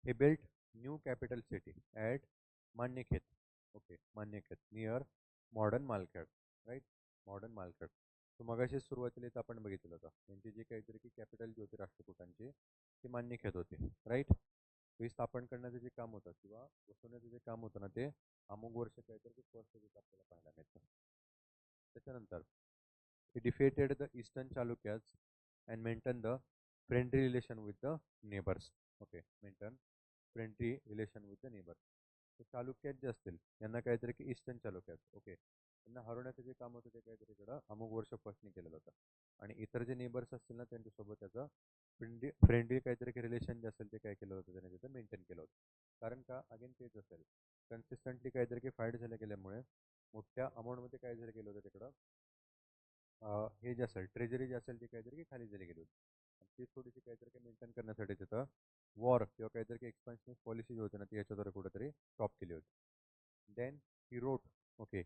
He built new capital city at Manyakhet. Okay, Manyakhet near modern Malkhed, right? Modern Malkhed. तो मगाशी सुरुवातीला इथं आपण बघितलं होतं त्यांची जी काहीतरी की कॅपिटल जी होती राष्ट्रकूटांची ती मान्यखेत होती, राईट. ही स्थापन करण्याचं जे काम होतं किंवा बसवण्याचं जे काम होतं ना ते अमुक वर्ष काहीतरी की फर्स्ट आपल्याला पाहायला मिळतं. त्याच्यानंतर he defeated the eastern Chalukyas and maintained the friendly relation with the neighbors. Okay, maintain friendly relation with the neighbour. तर चालुक्यात जे असतील यांना काहीतरी की ईस्टर्न चालुक्यात, ओके, त्यांना हरवण्याचं जे काम होतं ते काहीतरी इकडं अमुक वर्ष फर्स्टने केलेलं होतं. आणि इतर जे नेबर्स असतील ना त्यांच्यासोबत त्याचं फ्रेंडली काहीतरी की रिलेशन जे असेल ते काय केलं होतं त्याने तिथं मेंटेन केलं होतं. कारण का, अगेन तेच असेल, कन्सिस्टंटली काहीतरी की फाईट झाल्या गेल्यामुळे मोठ्या अमाऊंटमध्ये काय झालं गेलं होतं तिकडं, हे जे असेल ट्रेजरी जे असेल ती काहीतरी की खाली झाली गेली होती. आणि ती थोडीशी काहीतरी की मेंटेन करण्यासाठी तिथं वॉर किंवा काहीतरी की एक्सपान्शन पॉलिसी जी होती ना ती याच्याद्वारे कुठेतरी स्टॉप केली होती. Then he wrote, okay,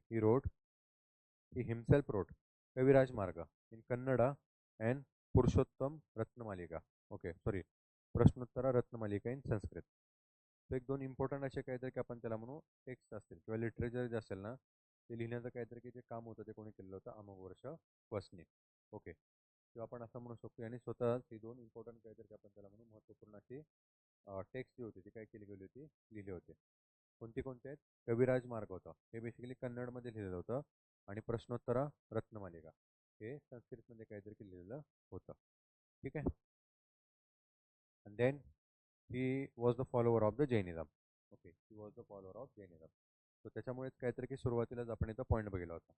he himself wrote Kaviraja Marga in Kannada and Purushottam Ratnamalika. Okay, Prashnottara Ratnamalika in Sanskrit. तर एक दोन इम्पॉर्टंट असे काहीतरी की आपण त्याला म्हणू टेक्स्ट असतील किंवा लिटरेचर जे असेल ना ते लिहिण्याचं काहीतरी की जे काम होतं ते कोणी केलेलं होतं अमोघ वर्ष फर्स्टने. ओके. किंवा आपण असं म्हणू शकतो आणि स्वतः ही दोन इम्पॉर्टंट काहीतरी की आपण त्याला म्हणू महत्त्वपूर्ण अशी टेक्स्ट जी होती ती काय केली गेली होती, लिहिले होते. कोणते कोणते आहेत? कविराज मार्ग होता, हे बेसिकली कन्नडमध्ये लिहिलेलं होतं, आणि प्रश्नोत्तरा रत्नमालिका हे संस्कृतमध्ये काहीतरी लिहिलेलं होतं. ठीक आहे. And then he was the follower of the Jainism. Okay, he was the follower of Jainism. तर त्याच्यामुळेच काहीतरी की सुरुवातीलाच आपण इथं पॉईंट बघितला होता.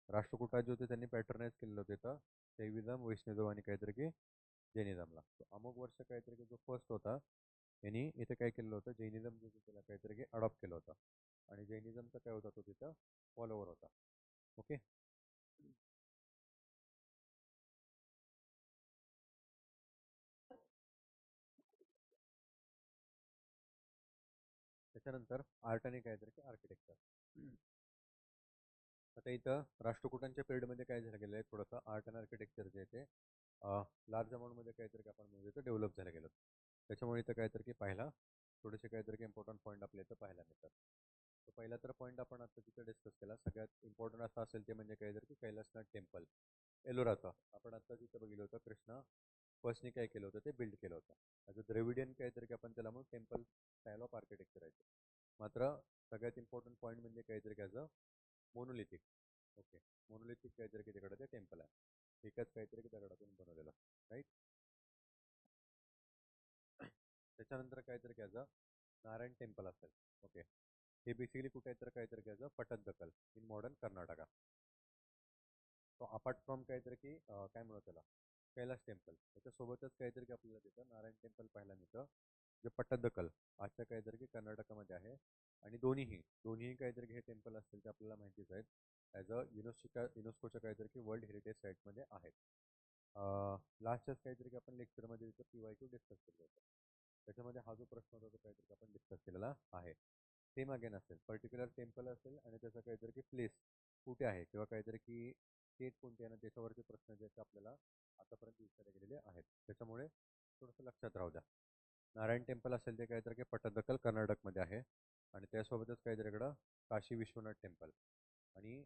राष्ट्रकुटात जे होते त्यांनी पॅटर्नाइज केलेलं होतं इथं शैविझम, वैष्णविझम आणि काहीतरी की जैनिझमला. अमुक वर्ष काहीतरी की जो फर्स्ट होता यांनी इथे काय केलेलं होतं, जैनिझम जो त्याला काहीतरी की अडॉप्ट केलं होतं, आणि जैनिझमचा काय होता तो तिथं फॉलोवर होता. ओके. त्याच्यानंतर आर्ट आणि काहीतरी की आर्किटेक्चर. आता इथं राष्ट्रकुटांच्या पिरियडमध्ये काय झालं गेलं आहे, थोडंसं आर्ट अँड आर्किटेक्चर जे आहे ते लार्ज अमाऊंटमध्ये काहीतरी आपण म्हणजे इथं डेव्हलप झालं गेलं. त्याच्यामुळे इथं काहीतरी की पाहायला थोडेसे काहीतरी की इम्पॉर्टंट पॉईंट आपल्या इथं पाहायला मिळतात. तर पहिला तर पॉईंट आपण आता तिथं डिस्कस केला, सगळ्यात इम्पॉर्टंट असा असेल ते म्हणजे काहीतरी की कैलासनाथ टेम्पल एलोराचा. आपण आता तिथं बघितलं होतं कृष्णा फर्स्टने काय केलं होतं ते बिल्ड केलं होतं. ॲज अ द्रविडियन काहीतरी की आपण त्याला म्हणून टेम्पल स्टाईल ऑफ आर्किटेक्चर आहे. मात्र सगळ्यात इम्पॉर्टंट पॉईंट म्हणजे काहीतरी as a monolithic. Okay, monolithic काहीतरी की तिकडे ते टेम्पल आहे, एकाच काहीतरी की दगडातून बनवलेलं, राईट. त्याच्यानंतर काहीतरी घ्यायचं नारायण टेम्पल असेल. ओके, हे बेसिकली कुठे आहे तर काहीतरी घ्यायचं पटदकल इन मॉडर्न कर्नाटका. तो अपार्ट फ्रॉम काहीतरी की काय म्हणू त्याला, कैलास टेम्पल, त्याच्यासोबतच काहीतरी की आपल्याला तिथं नारायण टेम्पल पाहायला मिळतं, जे पट्टदकल आजच्या काहीतरी की कर्नाटकामध्ये आहे. आणि दोन्हीही काहीतरी की हे टेम्पल असतील ते आपल्याला माहितीच आहेत, ॲज अ युनेस्कोच्या काहीतरी की वर्ल्ड हेरिटेज साईटमध्ये आहेत. लास्टच काहीतरी की आपण लेक्चरमध्ये तिथं PYQ डिस्कस केलं होतं, त्याच्यामध्ये हा जो प्रश्न होता तो काहीतरी आपण डिस्कस केलेला आहे. सेम अगेन असेल, पर्टिक्युलर टेम्पल असेल आणि त्याचं काहीतरी की प्लेस कुठे आहे किंवा काहीतरी की स्टेट कोणती आहे ना, त्याच्यावरचे प्रश्न जे ते आपल्याला आतापर्यंत विचारले गेलेले आहेत. त्याच्यामुळे थोडंसं लक्षात राहू द्या. नारायण टेम्पल असेल ते काहीतरी की पट्टदकल कर्नाटकमध्ये आहे. आणि त्यासोबतच काहीतरी इकडं काशी विश्वनाथ टेम्पल आणि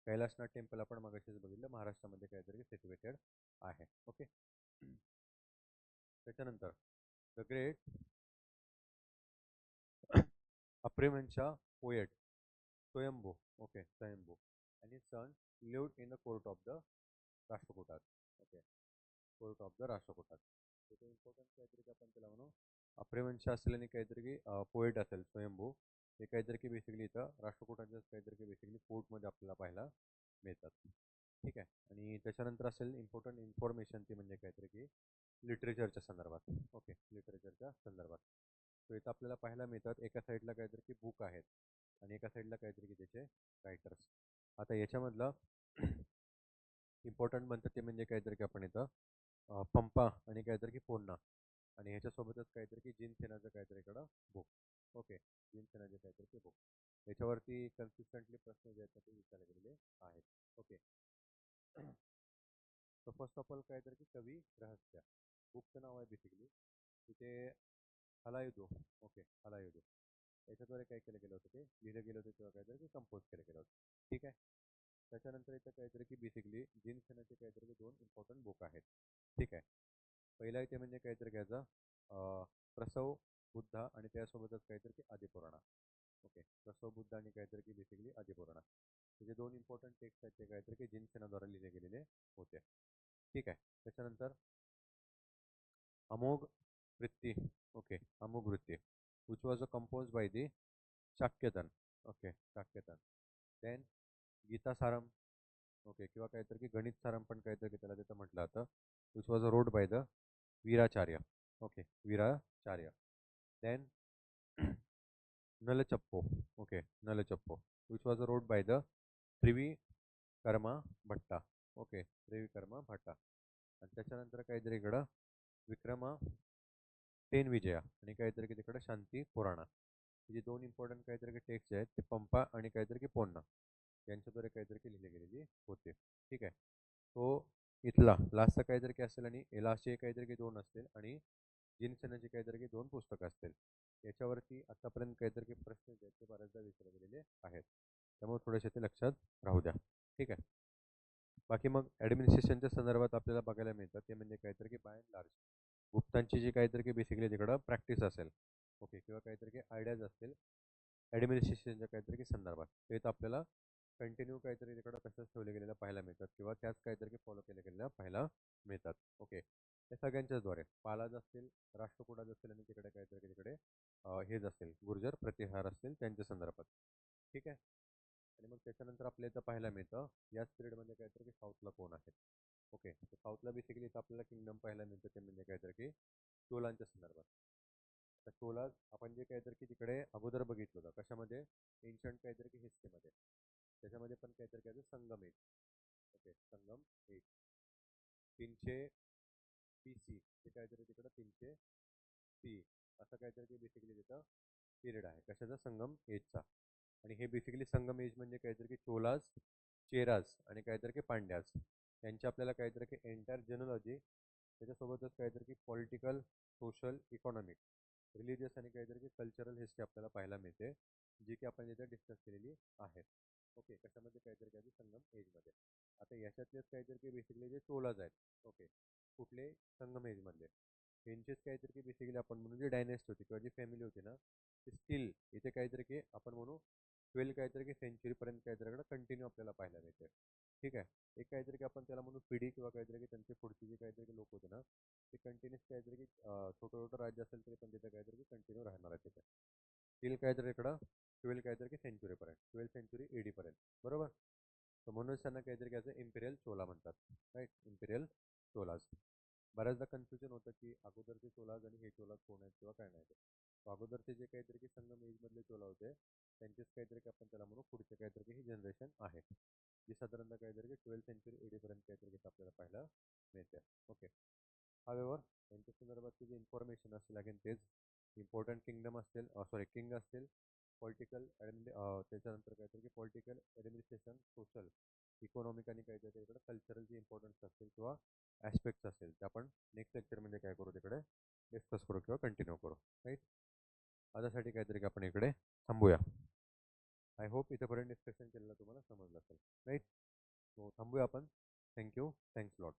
कैलासनाथ टेम्पल आपण मगाशीच बघितलं, महाराष्ट्रामध्ये काहीतरी सिच्युएटेड आहे. ओके, त्याच्यानंतर द ग्रेट अप्रेमनच्या पोएट स्वयंभू. ओके, स्वयंभू आणि son lived in the court of the राष्ट्रकूटात. ओके, कोर्ट ऑफ द राष्ट्रकूटात. तिथे इम्पॉर्टंट काहीतरी की आपण त्याला म्हणू अप्रेमंश असेल आणि काहीतरी की पोएट असेल स्वयंभू, हे काहीतरी की बेसिकली इथं राष्ट्रकूटाच्या काहीतरी की बेसिकली कोर्टमध्ये आपल्याला पाहायला मिळतात. ठीक आहे, आणि त्याच्यानंतर असेल इम्पॉर्टंट इन्फॉर्मेशन ती म्हणजे काहीतरी की लिटरेचरच्या संदर्भात. ओके, लिटरेचरच्या संदर्भात तो इथं आपल्याला पाहायला मिळतात. एका साईडला काहीतरी की बुक आहेत आणि एका साईडला काहीतरी की त्याचे रायटर्स. आता याच्यामधलं इम्पॉर्टंट म्हणतात ते म्हणजे काहीतरी की आपण इथं पंपा आणि काहीतरी की पोन्ना आणि ह्याच्यासोबतच काहीतरी की जिन सेनाचं काहीतरी इकडं बुक. ओके, जिन सेनाचे काहीतरी की बुक, याच्यावरती कन्सिस्टंटली प्रश्न जे आहेत ते विचारले गेलेले आहेत. ओके, तर फर्स्ट ऑफ ऑल काहीतरी की कवी रहस्य बुकचं नाव आहे बेसिकली. तिथे हलायुदो. ओके, हलायुदो याच्याद्वारे काय केलं गेलं होतं ते लिहिलं गेलं होतं किंवा काहीतरी की कंपोज केलं गेलं होतं. ठीक आहे, त्याच्यानंतर इथं काहीतरी की बेसिकली जिन सेनाचे काहीतरी की 2 इम्पॉर्टंट बुक आहेत. ठीक आहे, पहिला इथे म्हणजे काहीतरी घ्यायचं प्रसव बुद्धा आणि त्यासोबतच काहीतरी की आदिपुराणा. ओके, प्रसव बुद्ध आणि काहीतरी की बेसिकली आदिपुराणा, हे जे 2 इम्पॉर्टंट टेक्स्ट आहेत ते काहीतरी की जिन सेनाद्वारे लिहिले गेलेले होते. ठीक आहे, त्याच्यानंतर अमोघ वृत्ती. Okay, Amogha Vritti which was compose by the Shakyatan. Okay, Shakyatan. Then Gita Saram. Okay, किंवा काहीतरी की गणित सारम पण काहीतरी की त्याला तिथं म्हटलं जातं, which was wrote by the Veeracharya. Okay, Veeracharya. Then Nalachappo. Okay, Nalachappo which was wrote by the Trivikrama Bhatta. Okay, त्रिविकर्मा भट्टा. आणि त्याच्यानंतर काहीतरी इकडं विक्रमा टेन विजया आणि काहीतरी की तिकडं शांती पुराणा. हे जे 2 इम्पॉर्टंट काहीतरी की टेक्स्ट आहेत ते पंपा आणि काहीतरी की पोन्ना यांच्याद्वारे काहीतरी की लिहिले गेलेली होते. ठीक आहे, तो इथला लास्टचा काहीतरी की असेल आणि लास्टचे काहीतरी की 2 असतील आणि जिन सेनाची काहीतरी की 2 पुस्तकं असतील. याच्यावरती आतापर्यंत काहीतरी की प्रश्न जे आहेत ते बऱ्याचदा विचारले गेलेले आहेत, त्यामुळे थोडेसे ते लक्षात राहू द्या. ठीक आहे, बाकी मग ॲडमिनिस्ट्रेशनच्या संदर्भात आपल्याला बघायला मिळतं ते म्हणजे काहीतरी की बाय अँड लार्ज गुप्तांची जी काहीतरी की बेसिकली तिकडं प्रॅक्टिस असेल. ओके, किंवा काहीतरी की आयडियाज असतील ॲडमिनिस्ट्रेशनच्या काहीतरी की संदर्भात, ते तर आपल्याला कंटिन्यू काहीतरी तिकडं तसंच ठेवले गेलेलं पाहायला मिळतात किंवा त्याच काहीतरी की फॉलो केल्या गेलेल्या पाहायला मिळतात. ओके, हे सगळ्यांच्याचद्वारे पालाज असतील, राष्ट्रकुटाज असतील आणि तिकडे काहीतरी की तिकडे हेच असतील गुर्जर प्रतिहार असतील त्यांच्या संदर्भात. ठीक आहे, आणि मग त्याच्यानंतर आपल्या इथं पाहायला मिळतं याच पिरियडमध्ये काहीतरी की साऊथला कोण आहे. ओके, तर साऊथला बेसिकली इथं आपल्याला किंगडम पाहायला मिळतं ते म्हणजे काहीतरी की चोलांच्या संदर्भात. तर चोला आपण जे काहीतरी की तिकडे अगोदर बघितलं होतं कशामध्ये, एन्शंट काहीतरी की हिस्ट्रीमध्ये, त्याच्यामध्ये पण काहीतरी काय संगम एज. ओके, संगम एज 300 BC ते काहीतरी तिकडं 300 CE असं काहीतरी की बेसिकली तिथं पिरियड आहे कशाचा, संगम एजचा. आणि हे बेसिकली संगम एज म्हणजे काहीतरी की चोलाज, चेराज आणि काहीतरी की पांड्याज यांची आपल्याला काहीतरी की एंटायर जेनोलॉजी, त्याच्यासोबतच काहीतरी की पॉलिटिकल, सोशल, इकॉनॉमिक, रिलिजियस आणि काहीतरी की कल्चरल हिस्ट्री आपल्याला पाहायला मिळते, जी की आपण इथे डिस्कस केलेली आहे. ओके, कशामध्ये काहीतरी काही संगम एजमध्ये. आता याच्यातलेच काहीतरी की बेसिकली जे चोलाज आहेत. ओके, कुठले, संगम एजमधले, यांचेच काहीतरी की बेसिकली आपण म्हणून जी डायनेस्ट होती किंवा जी फॅमिली होती ना, ती स्टील इथे काहीतरी की आपण म्हणू 12 काहीतरी की सेंचुरीपर्यंत काहीतरी कंटिन्यू आपल्याला पाहायला मिळते. ठीक आहे, एक काहीतरी की आपण त्याला म्हणू पिढी किंवा काहीतरी की त्यांची पुढची जी काहीतरी लोक होते ना, ते कंटिन्यूस काहीतरी की छोटं छोटं राज्य असेल तरी पण तिथे काहीतरी की कंटिन्यू राहणार आहे तिथे. टिल काय तर इकडं 12 काहीतरी की सेंचुरीपर्यंत 12 सेंचुरी एडी पर्यंत बरोबर. तर म्हणूनच त्यांना काहीतरी काय इम्पिरियल चोला म्हणतात. Right, imperial Cholas. बऱ्याचदा कन्फ्युजन होतं की अगोदरचे चोलाज आणि हे चोलाज कोण आहेत किंवा काय नाही ते. अगोदरचे जे काहीतरी की संगमेजमधले चोला होते त्यांचेच काहीतरी की आपण त्याला म्हणू पुढचे काहीतरी की ही जनरेशन आहे जी साधारणतः काहीतरी की 12 सेंचुरी एडी पर्यंत काहीतरी की आपल्याला पाहायला मिळते. ओके. हावेवर त्यांच्या संदर्भातली जी इन्फॉर्मेशन असेल अगेन तेच इम्पॉर्टंट किंगडम असतील, सॉरी किंग असतील, पॉलिटिकल त्याच्यानंतर काहीतरी की पॉलिटिकल ॲडमिनिस्ट्रेशन, सोशल, इकॉनॉमिक आणि काहीतरी इकडे कल्चरल जे इम्पॉर्टन्स असतील किंवा ॲस्पेक्ट्स असतील ते आपण नेक्स्ट लेक्चरमध्ये काय करू तिकडे डिस्कस करू किंवा कंटिन्यू करू. राईट. आतासाठी काहीतरी की आपण इकडे थांबूया. आय होप इथंपर्यंत डिस्कशन केलेलं तुम्हाला समजलं असेल. राईट. सो थांबूया आपण. थँक्यू. Thanks lot.